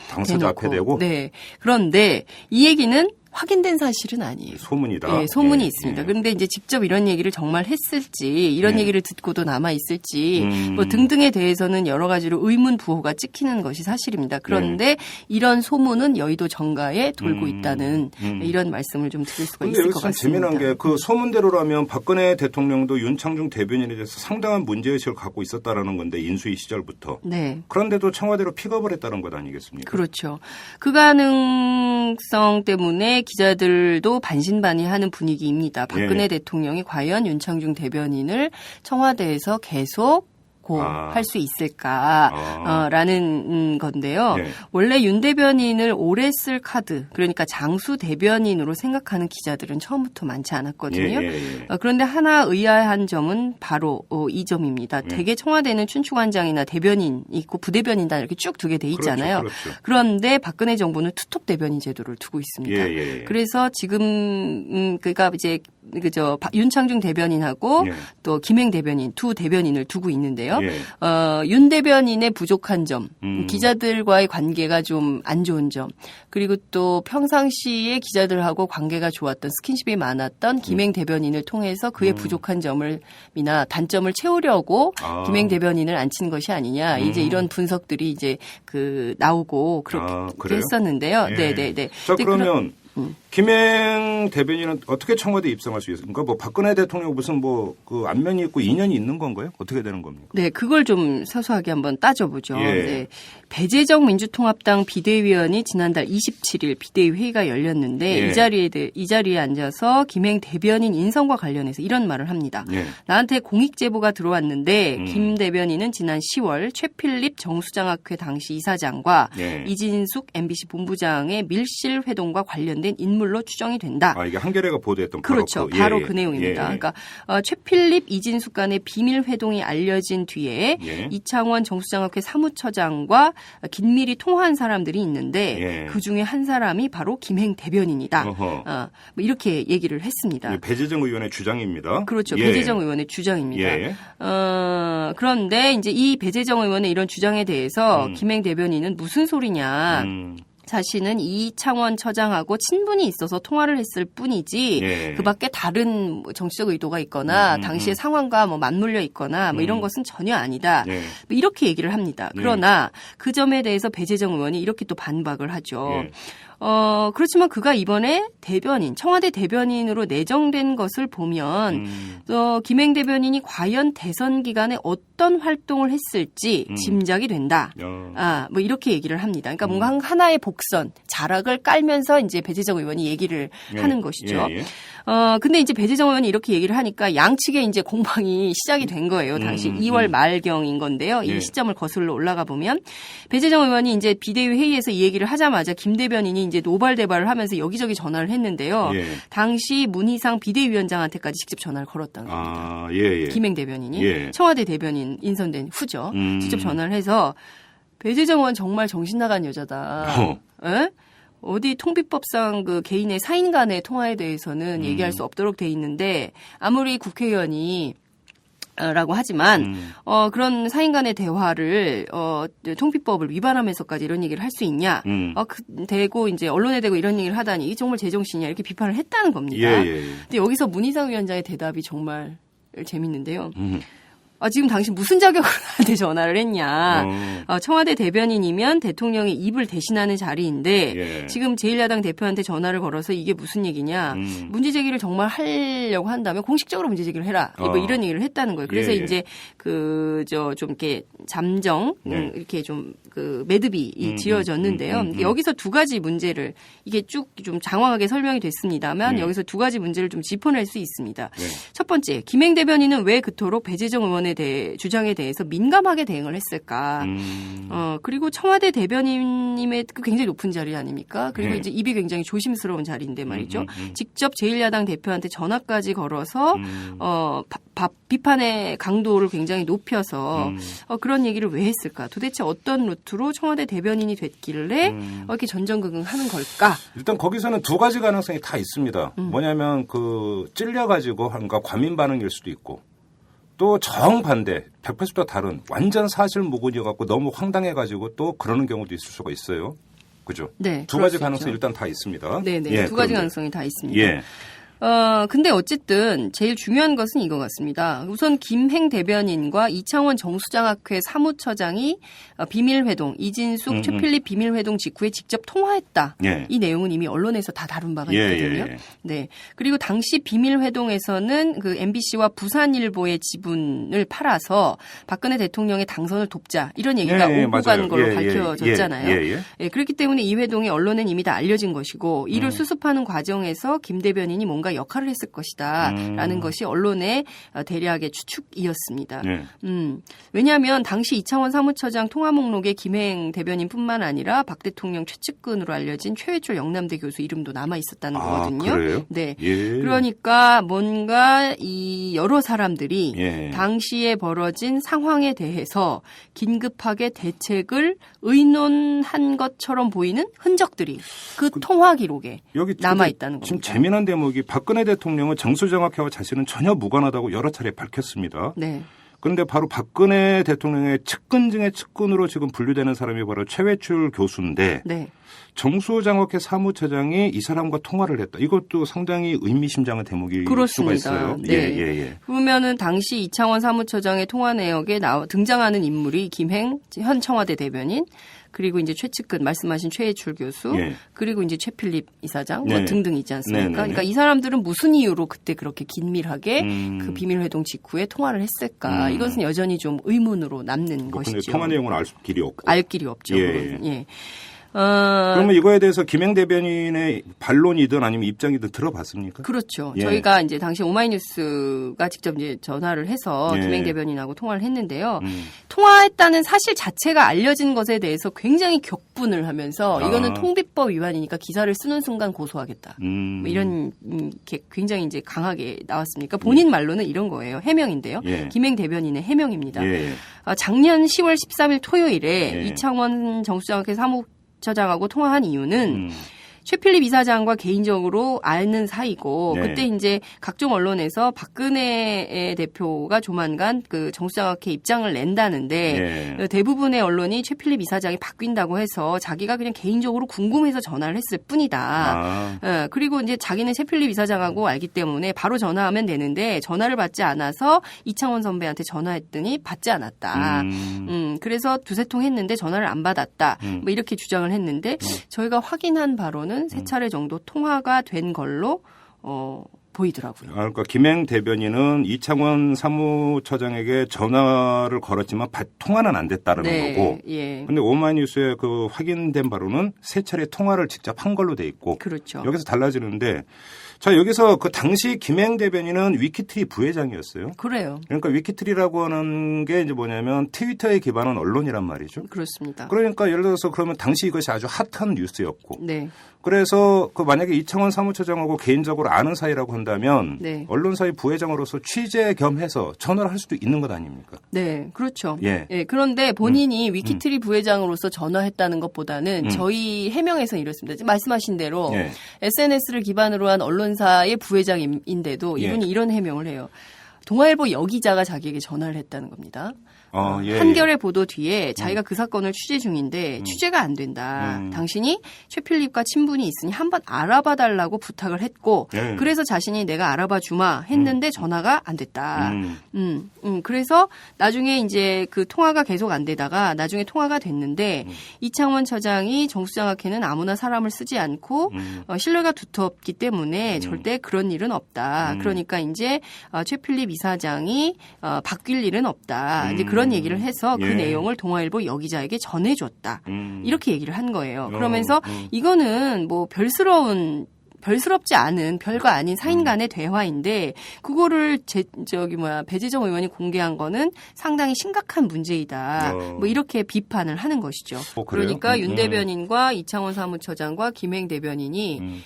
당사자 앞에 대고? 네. 그런데 이 얘기는 확인된 사실은 아니에요. 소문이다. 소문이 있습니다. 그런데 이제 직접 이런 얘기를 정말 했을지, 이런 얘기를 듣고도 남아 있을지, 뭐 등등에 대해서는 여러 가지로 의문 부호가 찍히는 것이 사실입니다. 그런데 이런 소문은 여의도 정가에 돌고 있다는 이런 말씀을 좀 드릴 수가 있을 것 같습니다. 재미난 게 그 소문대로라면 박근혜 대통령도 윤창중 대변인에 대해서 상당한 문제의식을 갖고 있었다라는 건데 인수위 시절부터. 그런데도 청와대로 픽업을 했다는 것 아니겠습니까? 그렇죠. 그 가능성 때문에 기자들도 반신반의하는 분위기입니다. 박근혜 대통령이 과연 윤창중 대변인을 청와대에서 계속 할 수 있을까라는 건데요. 원래 윤 대변인을 오래 쓸 카드, 그러니까 장수 대변인으로 생각하는 기자들은 처음부터 많지 않았거든요. 그런데 하나 의아한 점은 바로 이 점입니다. 대개 청와대는 춘추관장이나 대변인 있고 부대변인단 이렇게 쭉 두게 돼 있잖아요. 그런데 박근혜 정부는 투톱 대변인 제도를 두고 있습니다. 그래서 지금 그러니까 이제 윤창중 대변인하고 또 김행 대변인 두 대변인을 두고 있는데요. 윤 대변인의 부족한 점, 기자들과의 관계가 좀 안 좋은 점, 그리고 또 평상시에 기자들하고 관계가 좋았던 스킨십이 많았던 김행 대변인을 통해서 그의 부족한 점이나 단점을 채우려고 김행 대변인을 앉힌 것이 아니냐. 이제 이런 분석들이 이제 나오고 그렇게 했었는데요. 자, 그러면 김행 대변인은 어떻게 청와대 입성할 수 있습니까? 뭐 박근혜 대통령 무슨 뭐 그 안면이 있고 인연이 있는 건가요? 어떻게 되는 겁니까? 네, 그걸 좀 사소하게 한번 따져보죠. 예. 네, 배재정 민주통합당 비대위원이 지난달 27일 비대위 회의가 열렸는데 예. 이 자리에 앉아서 김행 대변인 인선과 관련해서 이런 말을 합니다. 예. 나한테 공익 제보가 들어왔는데 김 대변인은 지난 10월 최필립 정수장학회 당시 이사장과 예. 이진숙 MBC 본부장의 밀실 회동과 관련된 인물로 추정이 된다. 아, 이게 한겨레가 보도했던 그렇죠. 바로 바로 그 내용입니다. 그러니까 최필립, 이진숙 간의 비밀 회동이 알려진 뒤에 이창원 정수장학회 사무처장과 긴밀히 통화한 사람들이 있는데 그중에 한 사람이 바로 김행 대변인이다. 뭐 이렇게 얘기를 했습니다. 배재정 의원의 주장입니다. 그렇죠. 배재정 의원의 주장입니다. 그런데 이제 이 배재정 의원의 이런 주장에 대해서 김행 대변인은 무슨 소리냐. 자신은 이창원 처장하고 친분이 있어서 통화를 했을 뿐이지 그밖에 다른 정치적 의도가 있거나 당시의 상황과 뭐 맞물려 있거나 뭐 이런 것은 전혀 아니다. 뭐 이렇게 얘기를 합니다. 그러나 그 점에 대해서 배재정 의원이 이렇게 또 반박을 하죠. 그렇지만 그가 이번에 청와대 대변인으로 내정된 것을 보면, 김행 대변인이 과연 대선 기간에 어떤 활동을 했을지 짐작이 된다. 뭐 이렇게 얘기를 합니다. 그러니까 뭔가 하나의 복선, 자락을 깔면서 이제 배재정 의원이 얘기를 하는 것이죠. 근데 이제 배재정 의원이 이렇게 얘기를 하니까 양측의 이제 공방이 시작이 된 거예요. 당시 2월 말경인 건데요. 이 시점을 거슬러 올라가 보면 배재정 의원이 이제 비대위 회의에서 이 얘기를 하자마자 김 대변인이 이제 노발대발을 하면서 여기저기 전화를 했는데요. 당시 문희상 비대위원장한테까지 직접 전화를 걸었다는 겁니다. 김행 대변인이 청와대 대변인 인선된 후죠. 직접 전화를 해서 배재정 의원 정말 정신 나간 여자다. 어디 통비법상 그 개인의 사인 간의 통화에 대해서는 얘기할 수 없도록 돼 있는데 아무리 국회의원이 라고 하지만 그런 사인 간의 대화를 통비법을 위반하면서까지 이런 얘기를 할 수 있냐? 대고 이제 언론에 대고 이런 얘기를 하다니 이게 정말 제정신이냐 이렇게 비판을 했다는 겁니다. 근데 여기서 문희상 위원장의 대답이 정말 재밌는데요. 지금 당신 무슨 자격으로 나한테 전화를 했냐. 청와대 대변인이면 대통령의 입을 대신하는 자리인데 지금 제1야당 대표한테 전화를 걸어서 이게 무슨 얘기냐. 문제제기를 정말 하려고 한다면 공식적으로 문제제기를 해라. 뭐 이런 얘기를 했다는 거예요. 그래서 이제 좀 이렇게 잠정 이렇게 좀 그 매듭이 지어졌는데요. 여기서 두 가지 문제를 이게 쭉 좀 장황하게 설명이 됐습니다만 여기서 두 가지 문제를 좀 짚어낼 수 있습니다. 첫 번째, 김행 대변인은 왜 그토록 배재정 의원의 주장에 대해서 민감하게 대응을 했을까? 그리고 청와대 대변인님의 그 굉장히 높은 자리 아닙니까? 그리고 이제 입이 굉장히 조심스러운 자리인데 말이죠. 직접 제1야당 대표한테 전화까지 걸어서 비판의 강도를 굉장히 높여서 그런 얘기를 왜 했을까? 도대체 어떤 루트로 청와대 대변인이 됐길래 이렇게 전전긍긍하는 걸까? 일단 거기서는 두 가지 가능성이 다 있습니다. 뭐냐면 찔려가지고 뭔가 과민 반응일 수도 있고 또 정반대 180도 다른 완전 사실무근이어갖고 너무 황당해가지고 또 그러는 경우도 있을 수가 있어요. 그죠? 네. 두 가지 가능성이 일단 다 있습니다. 네네. 두 가지 가능성이 다 있습니다. 근데 어쨌든 제일 중요한 것은 이거 같습니다. 우선 김행 대변인과 이창원 정수장학회 사무처장이 비밀회동, 이진숙, 최필립 비밀회동 직후에 직접 통화했다. 이 내용은 이미 언론에서 다 다룬 바가 있거든요. 네. 그리고 당시 비밀회동에서는 그 MBC와 부산일보의 지분을 팔아서 박근혜 대통령의 당선을 돕자 이런 얘기가 오고 간 걸로 밝혀졌잖아요. 그렇기 때문에 이 회동이 언론엔 이미 다 알려진 것이고 이를 수습하는 과정에서 김 대변인이 뭔가 역할을 했을 것이다 라는 것이 언론의 대략의 추측이었습니다. 왜냐하면 당시 이창원 사무처장 통화 목록에 김행 대변인뿐만 아니라 박 대통령 최측근으로 알려진 최회철 영남대 교수 이름도 남아 있었다는 거거든요. 그래요? 네. 그러니까 뭔가 이 여러 사람들이 당시에 벌어진 상황에 대해서 긴급하게 대책을 의논한 것처럼 보이는 흔적들이 그 통화 기록에 여기 남아 있다는 겁니다. 지금 재미난 대목이 박근혜 대통령은 정수장학회와 자신은 전혀 무관하다고 여러 차례 밝혔습니다. 네. 그런데 바로 박근혜 대통령의 측근 중에 측근으로 지금 분류되는 사람이 바로 최회출 교수인데 정수장학회 사무처장이 이 사람과 통화를 했다. 이것도 상당히 의미심장한 대목일 수가 있어요. 네. 그러면은 당시 이창원 사무처장의 통화 내역에 등장하는 인물이 김행 현 청와대 대변인 그리고 이제 최측근 말씀하신 최혜출 교수, 예. 그리고 이제 최필립 이사장 네. 뭐 등등 있지 않습니까? 네. 그러니까 이 사람들은 무슨 이유로 그때 그렇게 긴밀하게 그 비밀 회동 직후에 통화를 했을까? 이것은 여전히 좀 의문으로 남는 것이죠. 통화 내용은 알 길이 없고. 알 길이 없죠. 예. 예. 그러면 이거에 대해서 김행 대변인의 반론이든 아니면 입장이든 들어봤습니까? 그렇죠. 예. 저희가 이제 당시 오마이뉴스가 직접 이제 전화를 해서 예. 김행 대변인하고 통화를 했는데요. 통화했다는 사실 자체가 알려진 것에 대해서 굉장히 격분을 하면서 이거는 통비법 위반이니까 기사를 쓰는 순간 고소하겠다. 뭐 이런 게 굉장히 이제 강하게 나왔습니까? 본인 말로는 이런 거예요. 해명인데요. 예. 김행 대변인의 해명입니다. 예. 작년 10월 13일 토요일에 예. 이창원 정수장학회 사무처장하고 통화한 이유는 최필립 이사장과 개인적으로 아는 사이고 네. 그때 이제 각종 언론에서 박근혜 대표가 조만간 그 정수장학회 입장을 낸다는데 네. 대부분의 언론이 최필립 이사장이 바뀐다고 해서 자기가 그냥 개인적으로 궁금해서 전화를 했을 뿐이다. 그리고 이제 자기는 최필립 이사장하고 알기 때문에 바로 전화하면 되는데 전화를 받지 않아서 이창원 선배한테 전화했더니 받지 않았다. 그래서 두세 통 했는데 전화를 안 받았다. 뭐 이렇게 주장을 했는데 저희가 확인한 바로는 세 차례 정도 통화가 된 걸로 보이더라고요. 그러니까 김행 대변인은 이창원 사무처장에게 전화를 걸었지만 통화는 안 됐다는 네, 거고. 예. 근데 오마이뉴스에 그 확인된 바로는 세 차례 통화를 직접 한 걸로 돼 있고. 그렇죠. 여기서 달라지는데 자, 여기서 그 당시 김행 대변인은 위키트리 부회장이었어요. 그래요. 그러니까 위키트리라고 하는 게 이제 뭐냐면 트위터에 기반한 언론이란 말이죠. 그렇습니다. 그러니까 예를 들어서 그러면 당시 이것이 아주 핫한 뉴스였고. 네. 그래서 그 만약에 이창원 사무처장하고 개인적으로 아는 사이라고 한다면 네. 언론사의 부회장으로서 취재 겸해서 전화를 할 수도 있는 것 아닙니까? 네, 그렇죠. 예. 예, 그런데 본인이 위키트리 부회장으로서 전화했다는 것보다는 저희 해명에서는 이렇습니다. 지금 말씀하신 대로 예. SNS를 기반으로 한 언론사의 부회장인데도 예. 이분이 이런 해명을 해요. 동아일보 여기자가 자기에게 전화를 했다는 겁니다. 예, 한겨레 보도 뒤에 자기가 그 사건을 취재 중인데 취재가 안 된다. 당신이 최필립과 친분이 있으니 한번 알아봐 달라고 부탁을 했고 예. 그래서 자신이 내가 알아봐 주마 했는데 전화가 안 됐다. 그래서 나중에 이제 그 통화가 계속 안 되다가 나중에 통화가 됐는데 이창원 처장이 정수장학회는 아무나 사람을 쓰지 않고 신뢰가 두텁기 때문에 절대 그런 일은 없다. 그러니까 이제 최필립 이사장이 바뀔 일은 없다. 이제 그런 얘기를 해서 그 예. 내용을 동아일보 여기자에게 전해줬다. 이렇게 얘기를 한 거예요. 그러면서 이거는 뭐 별스럽지 않은 별거 아닌 사인 간의 대화인데 그거를 배재정 의원이 공개한 거는 상당히 심각한 문제이다. 뭐 이렇게 비판을 하는 것이죠. 그러니까 윤 대변인과 이창원 사무처장과 김행 대변인이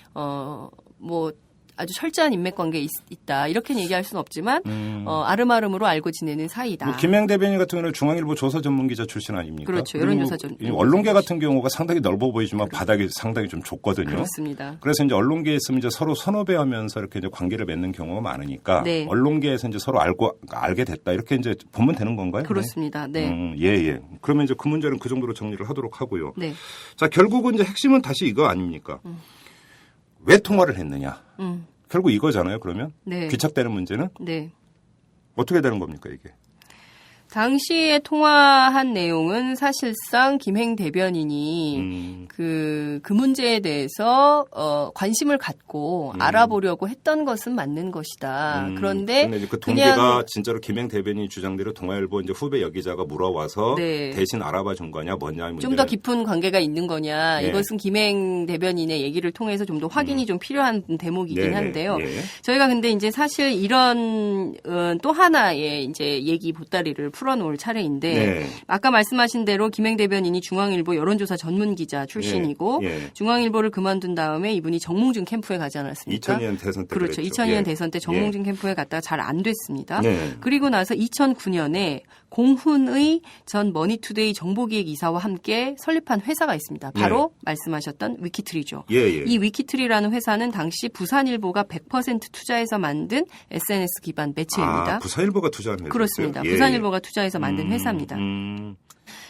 뭐 아주 철저한 인맥관계에 있다. 이렇게는 얘기할 수는 없지만 아름아름으로 알고 지내는 사이다. 뭐 김행 대변인 같은 경우는 중앙일보 조사 전문기자 출신 아닙니까? 그렇죠. 여론조사 언론계 같은 경우가 상당히 넓어 보이지만 바닥이 상당히 좀 좁거든요. 그렇습니다. 그래서 이제 언론계에 있으면 이제 서로 선후배하면서 이렇게 이제 관계를 맺는 경우가 많으니까 네. 언론계에서 이제 서로 알게 됐다 이렇게 이제 보면 되는 건가요? 그렇습니다. 네. 예. 그러면 이제 그 문제는 그 정도로 정리를 하도록 하고요. 네. 자, 결국은 이제 핵심은 다시 이거 아닙니까? 왜 통화를 했느냐? 결국 이거잖아요. 그러면 네. 귀착되는 문제는 네. 어떻게 되는 겁니까 이게? 당시에 통화한 내용은 사실상 김행 대변인이 그 문제에 대해서 관심을 갖고 알아보려고 했던 것은 맞는 것이다. 그런데 이제 그 동기가 진짜로 김행 대변인 주장대로 동아일보 이제 후배 여기자가 물어와서 네. 대신 알아봐 준 거냐 뭐냐 좀 더 깊은 관계가 있는 거냐 네. 이것은 김행 대변인의 얘기를 통해서 좀 더 확인이 좀 필요한 대목이긴 네네. 한데요. 예. 저희가 근데 이제 사실 이런 또 하나의 이제 얘기 보따리를 풀어놓을 차례인데 네. 아까 말씀하신 대로 김행 대변인이 중앙일보 여론조사 전문 기자 출신이고 예. 중앙일보를 그만둔 다음에 이분이 정몽준 캠프에 가지 않았습니까? 2002년 대선 때 그렇죠. 그랬죠. 2002년 예. 대선 때 정몽준 캠프에 갔다가 잘 안 됐습니다. 네. 그리고 나서 2009년에 공훈의 전 머니투데이 정보기획 이사와 함께 설립한 회사가 있습니다. 바로 말씀하셨던 위키트리죠. 예. 이 위키트리라는 회사는 당시 부산일보가 100% 투자해서 만든 SNS 기반 매체입니다. 부산일보가 투자한 회사였어요? 그렇습니다. 예. 부산일보가 투자해서 만든 회사입니다.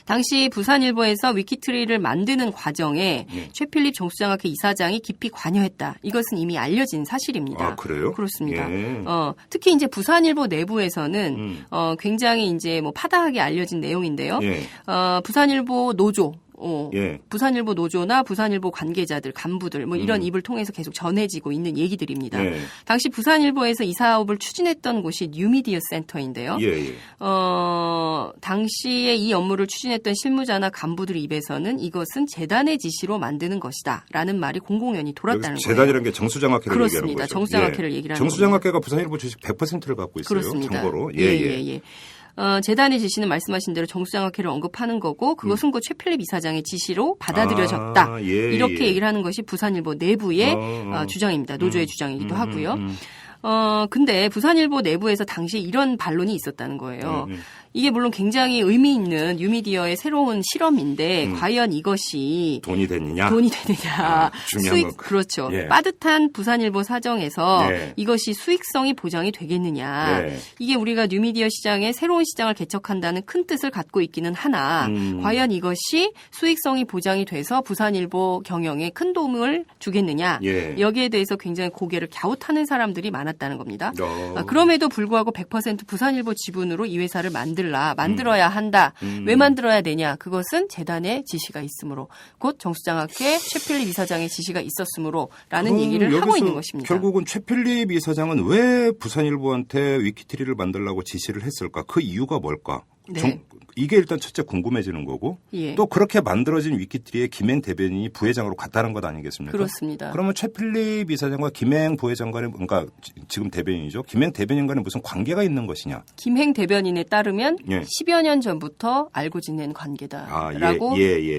당시 부산일보에서 위키트리를 만드는 과정에 최필립 정수장학회 이사장이 깊이 관여했다. 이것은 이미 알려진 사실입니다. 아, 그래요? 그렇습니다. 예. 특히 이제 부산일보 내부에서는 굉장히 이제 뭐 파다하게 알려진 내용인데요. 예. 부산일보 노조 부산일보 노조나 부산일보 관계자들, 간부들 뭐 이런 입을 통해서 계속 전해지고 있는 얘기들입니다. 당시 부산일보에서 이 사업을 추진했던 곳이 뉴미디어 센터인데요. 당시에 이 업무를 추진했던 실무자나 간부들 입에서는 이것은 재단의 지시로 만드는 것이다라는 말이 공공연히 돌았다는 거예요. 재단이라는 게 정수장학회를 얘기하는 거죠. 그렇습니다. 정수장학회를 얘기를 하는 거죠. 정수장학회가 부산일보 주식 100%를 갖고 있어요. 그렇습니다. 참고로. 재단의 지시는 말씀하신 대로 정수장학회를 언급하는 거고 그것은 그 최필립 이사장의 지시로 받아들여졌다. 이렇게 얘기를 하는 것이 부산일보 내부의 주장입니다. 노조의 주장이기도 하고요. 근데 부산일보 내부에서 당시에 이런 반론이 있었다는 거예요. 이게 물론 굉장히 의미 있는 뉴미디어의 새로운 실험인데 과연 이것이 돈이 되느냐? 수익 그렇죠. 빠듯한 부산일보 사정에서 이것이 수익성이 보장이 되겠느냐? 이게 우리가 뉴미디어 시장에 새로운 시장을 개척한다는 큰 뜻을 갖고 있기는 하나 과연 이것이 수익성이 보장이 돼서 부산일보 경영에 큰 도움을 주겠느냐? 여기에 대해서 굉장히 고개를 갸웃하는 사람들이 많았다는 겁니다. 그럼에도 불구하고 100% 부산일보 지분으로 이 회사를 만들어야 한다. 왜 만들어야 되냐? 그것은 재단의 지시가 있으므로 곧 정수장학회 최필립 이사장의 지시가 있었으므로라는 얘기를 하고 있는 것입니다. 결국은 최필립 이사장은 왜 부산일보한테 위키트리를 만들라고 지시를 했을까? 그 이유가 뭘까? 이게 일단 첫째 궁금해지는 거고 또 그렇게 만들어진 위키트리에 김행 대변인이 부회장으로 갔다는 것 아니겠습니까? 그렇습니다. 그러면 최필립 이사장과 김행 부회장 간에 그러니까 지금 대변인이죠. 김행 대변인 간에 무슨 관계가 있는 것이냐? 김행 대변인에 따르면 10여 년 전부터 알고 지낸 관계다라고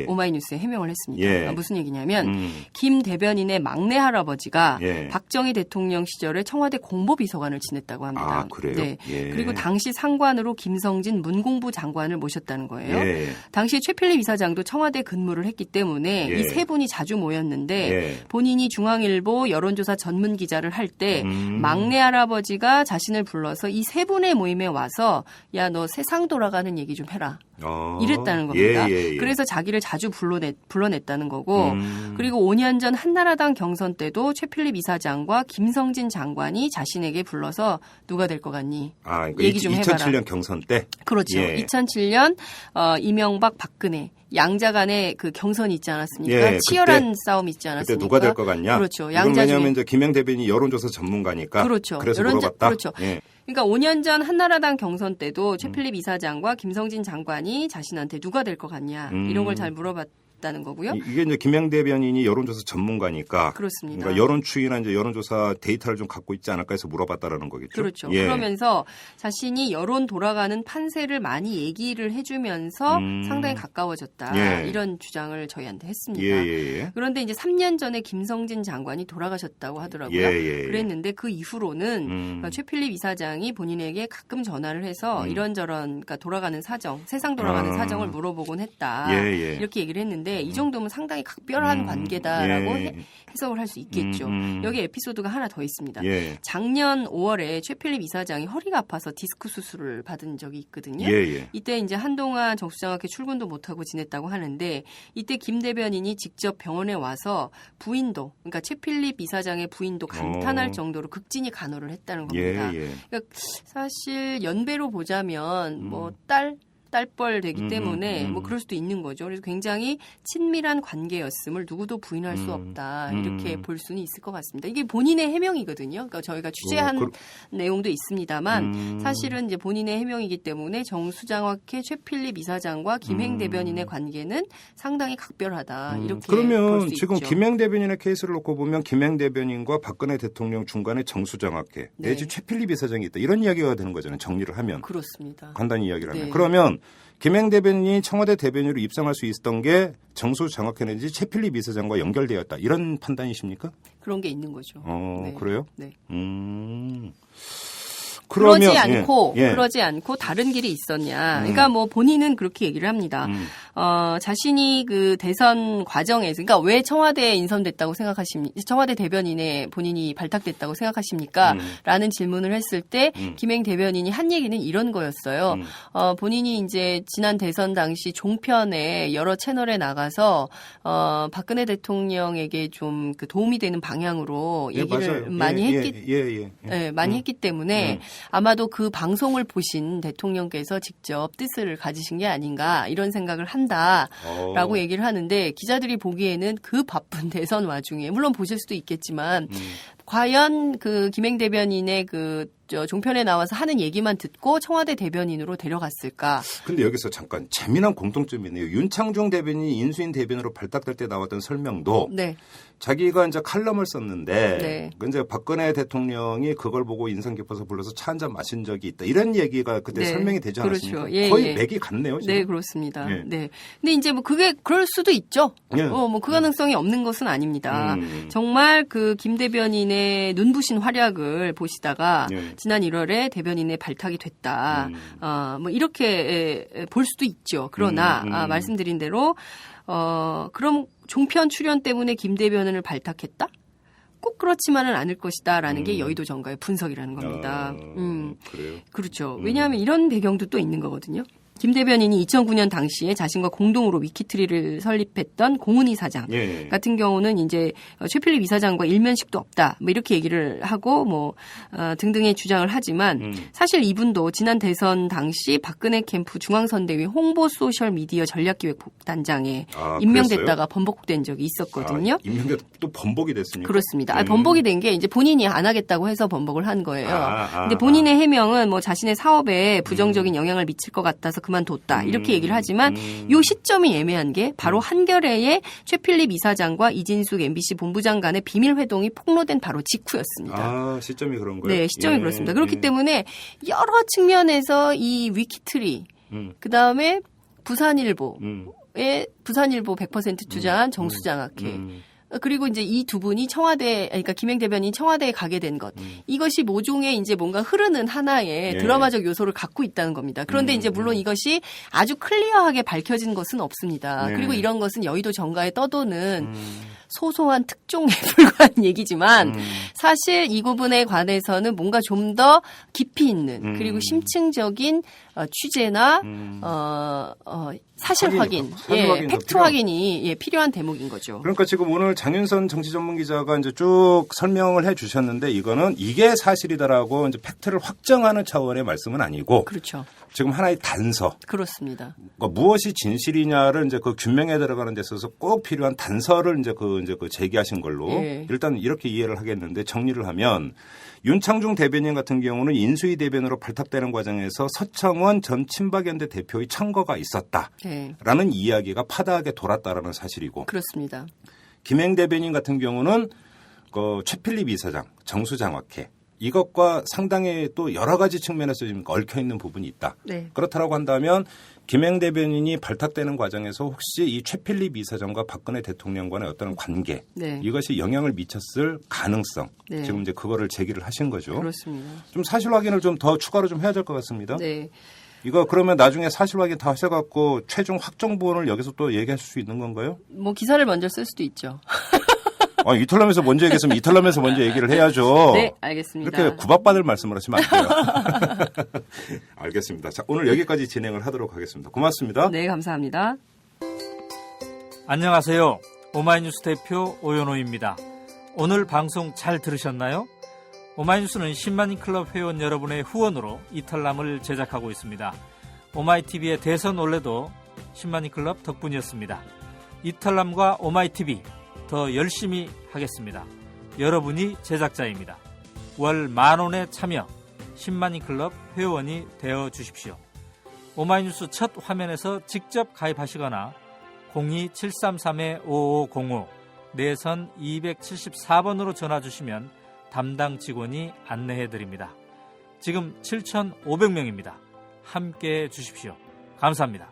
오마이뉴스에 해명을 했습니다. 무슨 얘기냐면 김 대변인의 막내 할아버지가 박정희 대통령 시절에 청와대 공보비서관을 지냈다고 합니다. 그래요? 그리고 당시 상관으로 김성진 문공부 장관을 모셨다는 거예요. 당시 최필립 이사장도 청와대 근무를 했기 때문에 이 세 분이 자주 모였는데 본인이 중앙일보 여론조사 전문 기자를 할 때 막내 할아버지가 자신을 불러서 이 세 분의 모임에 와서 야, 너 세상 돌아가는 얘기 좀 해라. 이랬다는 겁니다. 그래서 자기를 자주 불러냈다는 거고 그리고 5년 전 한나라당 경선 때도 최필립 이사장과 김성진 장관이 자신에게 불러서 누가 될 것 같니? 그러니까 얘기 좀 해봐라. 2007년 경선 때? 그렇죠. 2007년 이명박 박근혜 양자 간의 그 경선이 있지 않았습니까? 치열한 싸움이 있지 않았습니까? 그때 누가 될 것 같냐? 그렇죠. 왜냐하면 이제 김행 대변인이 여론조사 전문가니까. 그렇죠. 그래서 물어봤다. 그렇죠. 그러니까 5년 전 한나라당 경선 때도 최필립 이사장과 김성진 장관이 자신한테 누가 될 것 같냐 이런 걸 잘 물어봤다는 거고요. 이게 이제 김행 대변인이 여론조사 전문가니까. 그렇습니다. 그러니까 여론 추이나 이제 여론조사 데이터를 좀 갖고 있지 않을까 해서 물어봤다라는 거겠죠. 그렇죠. 그러면서 자신이 여론 돌아가는 판세를 많이 얘기를 해주면서 상당히 가까워졌다 이런 주장을 저희한테 했습니다. 그런데 이제 3년 전에 김성진 장관이 돌아가셨다고 하더라고요. 그랬는데 그 이후로는 최필립 이사장이 본인에게 가끔 전화를 해서 이런저런 그러니까 돌아가는 사정, 세상 돌아가는 사정을 물어보곤 했다. 이렇게 얘기를 했는데 이 정도면 상당히 각별한 관계다라고 해석을 할 수 있겠죠. 여기 에피소드가 하나 더 있습니다. 작년 5월에 최필립 이사장이 허리가 아파서 디스크 수술을 받은 적이 있거든요. 이때 이제 한동안 정수장학회 출근도 못하고 지냈다고 하는데 이때 김 대변인이 직접 병원에 와서 부인도 그러니까 최필립 이사장의 부인도 감탄할 정도로 극진히 간호를 했다는 겁니다. 그러니까 사실 연배로 보자면 뭐 딸뻘 되기 때문에 뭐 그럴 수도 있는 거죠. 그래서 굉장히 친밀한 관계였음을 누구도 부인할 수 없다. 이렇게 볼 수는 있을 것 같습니다. 이게 본인의 해명이거든요. 그러니까 저희가 취재한 내용도 있습니다만 사실은 이제 본인의 해명이기 때문에 정수장학회 최필립 이사장과 김행 대변인의 관계는 상당히 각별하다. 이렇게 그러면 볼 수 지금 있죠. 김행 대변인의 케이스를 놓고 보면 김행 대변인과 박근혜 대통령 중간에 정수장학회 내지 최필립 이사장이 있다. 이런 이야기가 되는 거잖아요. 정리를 하면. 그렇습니다. 간단히 이야기를 하면. 그러면 김행 대변인이 청와대 대변인으로 입성할 수 있었던 게 정수장학회 내지 최필립 이사장과 연결되었다. 이런 판단이십니까? 그런 게 있는 거죠. 그래요? 네. 그러지 않고 다른 길이 있었냐. 그러니까 뭐 본인은 그렇게 얘기를 합니다. 자신이 그 대선 과정에서 그러니까 왜 청와대에 인선됐다고 생각하십니까? 청와대 대변인에 본인이 발탁됐다고 생각하십니까? 라는 질문을 했을 때 김행 대변인이 한 얘기는 이런 거였어요. 본인이 이제 지난 대선 당시 종편에 여러 채널에 나가서 박근혜 대통령에게 좀 그 도움이 되는 방향으로 얘기를 많이 많이 했기 때문에 아마도 그 방송을 보신 대통령께서 직접 뜻을 가지신 게 아닌가 이런 생각을 한다라고 얘기를 하는데 기자들이 보기에는 그 바쁜 대선 와중에 물론 보실 수도 있겠지만 과연 그 김행 대변인의 그 종편에 나와서 하는 얘기만 듣고 청와대 대변인으로 데려갔을까? 근데 여기서 잠깐 재미난 공통점이 있네요. 윤창중 대변인이 인수인 대변인으로 발탁될 때 나왔던 설명도 네. 자기가 이제 칼럼을 썼는데 네. 이제 박근혜 대통령이 그걸 보고 인상 깊어서 불러서 차 한잔 마신 적이 있다. 이런 얘기가 그때 네. 설명이 되지 않았습니까? 그렇죠. 예, 거의 예. 맥이 같네요. 지금. 네, 그렇습니다. 예. 네. 근데 이제 뭐 그게 그럴 수도 있죠. 예. 뭐 그 가능성이 없는 것은 아닙니다. 정말 그 김 대변인의 눈부신 활약을 보시다가 지난 1월에 대변인의 발탁이 됐다. 뭐 이렇게 볼 수도 있죠. 그러나 말씀드린 대로 그럼 종편 출연 때문에 김 대변인을 발탁했다? 꼭 그렇지만은 않을 것이다라는 게 여의도 정가의 분석이라는 겁니다. 그래요? 그렇죠. 왜냐하면 이런 배경도 또 있는 거거든요. 김 대변인이 2009년 당시에 자신과 공동으로 위키트리를 설립했던 공은희 사장 같은 경우는 이제 최필립 이사장과 일면식도 없다. 뭐 이렇게 얘기를 하고 뭐 등등의 주장을 하지만 사실 이분도 지난 대선 당시 박근혜 캠프 중앙선대위 홍보 소셜 미디어 전략기획단장에 임명됐다가 번복된 적이 있었거든요. 임명됐 또 번복이 됐습니까? 그렇습니다. 번복이 된 게 이제 본인이 안 하겠다고 해서 번복을 한 거예요. 근데 본인의 해명은 뭐 자신의 사업에 부정적인 영향을 미칠 것 같아서 그만뒀다. 이렇게 얘기를 하지만 요 시점이 애매한 게 바로 한겨레의 최필립 이사장과 이진숙 MBC 본부장 간의 비밀 회동이 폭로된 바로 직후였습니다. 시점이 그런 거예요? 네, 시점이 그렇습니다. 그렇기 때문에 여러 측면에서 이 위키트리, 그다음에 부산일보의 부산일보 100% 투자한 정수장학회 그리고 이제 이 두 분이 청와대, 그러니까 김행 대변인이 청와대에 가게 된 것. 이것이 모종의 이제 뭔가 흐르는 하나의 드라마적 요소를 갖고 있다는 겁니다. 그런데 이제 물론 이것이 아주 클리어하게 밝혀진 것은 없습니다. 그리고 이런 것은 여의도 정가에 떠도는 소소한 특종에 불과한 얘기지만 사실 이 부분에 관해서는 뭔가 좀 더 깊이 있는 그리고 심층적인 취재나 사실 확인, 팩트 확인이 필요한 대목인 거죠. 그러니까 지금 오늘 장윤선 정치전문기자가 이제 쭉 설명을 해주셨는데 이게 사실이다라고 이제 팩트를 확정하는 차원의 말씀은 아니고, 그렇죠. 지금 하나의 단서. 그렇습니다. 그러니까 무엇이 진실이냐를 이제 그 규명에 들어가는 데 있어서 꼭 필요한 단서를 이제 그 제기하신 걸로 일단 이렇게 이해를 하겠는데, 정리를 하면 윤창중 대변인 같은 경우는 인수위 대변으로 발탁되는 과정에서 서청원 전 친박연대 대표의 청거가 있었다라는 이야기가 파다하게 돌았다라는 사실이고, 그렇습니다. 김행 대변인 같은 경우는 그 최필립 이사장, 정수장학회 이것과 상당히 또 여러 가지 측면에서 지금 얽혀 있는 부분이 있다. 그렇다라고 한다면 김행 대변인이 발탁되는 과정에서 혹시 이 최필립 이사장과 박근혜 대통령 간의 어떤 관계 이것이 영향을 미쳤을 가능성 지금 이제 그거를 제기를 하신 거죠. 그렇습니다. 좀 사실 확인을 좀 더 추가로 좀 해야 될 것 같습니다. 네. 이거 그러면 나중에 사실 확인 다 하셔갖고 최종 확정 부분을 여기서 또 얘기하실 수 있는 건가요? 뭐 기사를 먼저 쓸 수도 있죠. 이탈남에서 먼저 얘기했으면 이탈남에서 먼저 얘기를 해야죠. 네, 알겠습니다. 이렇게 구박받을 말씀을 하시면 안 돼요. 알겠습니다. 자, 오늘 여기까지 진행을 하도록 하겠습니다. 고맙습니다. 네, 감사합니다. 안녕하세요. 오마이뉴스 대표 오연호입니다. 오늘 방송 잘 들으셨나요? 오마이뉴스는 10만인 클럽 회원 여러분의 후원으로 이탈남을 제작하고 있습니다. 오마이TV의 대선 올레도 10만인 클럽 덕분이었습니다. 이탈남과 오마이TV 더 열심히 하겠습니다. 여러분이 제작자입니다. 월 10,000원에 참여 10만인 클럽 회원이 되어 주십시오. 오마이뉴스 첫 화면에서 직접 가입하시거나 02-733-5505 내선 274번으로 전화 주시면 담당 직원이 안내해 드립니다. 지금 7,500명입니다. 함께해 주십시오. 감사합니다.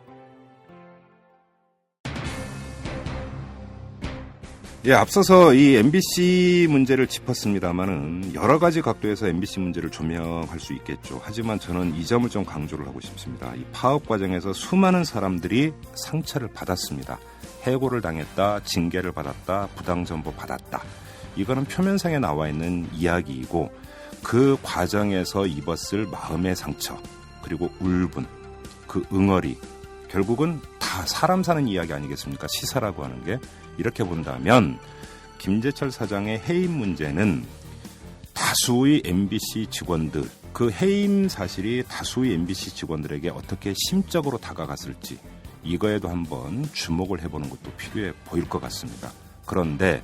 앞서서 이 MBC 문제를 짚었습니다만은 여러 가지 각도에서 MBC 문제를 조명할 수 있겠죠. 하지만 저는 이 점을 좀 강조를 하고 싶습니다. 이 파업 과정에서 수많은 사람들이 상처를 받았습니다. 해고를 당했다, 징계를 받았다, 부당정보 받았다. 이거는 표면상에 나와 있는 이야기이고 그 과정에서 입었을 마음의 상처, 그리고 울분, 그 응어리, 결국은 다 사람 사는 이야기 아니겠습니까? 시사라고 하는 게. 이렇게 본다면 김재철 사장의 해임 문제는 다수의 MBC 직원들, 그 해임 사실이 다수의 MBC 직원들에게 어떻게 심적으로 다가갔을지 이거에도 한번 주목을 해보는 것도 필요해 보일 것 같습니다. 그런데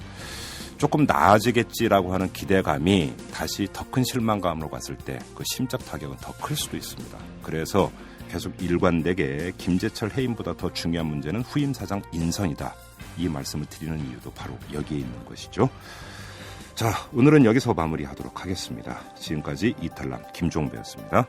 조금 나아지겠지라고 하는 기대감이 다시 더 큰 실망감으로 갔을 때 그 심적 타격은 더 클 수도 있습니다. 그래서 계속 일관되게 김재철 해임보다 더 중요한 문제는 후임 사장 인선이다. 이 말씀을 드리는 이유도 바로 여기에 있는 것이죠. 자, 오늘은 여기서 마무리하도록 하겠습니다. 지금까지 이탈남 김종배였습니다.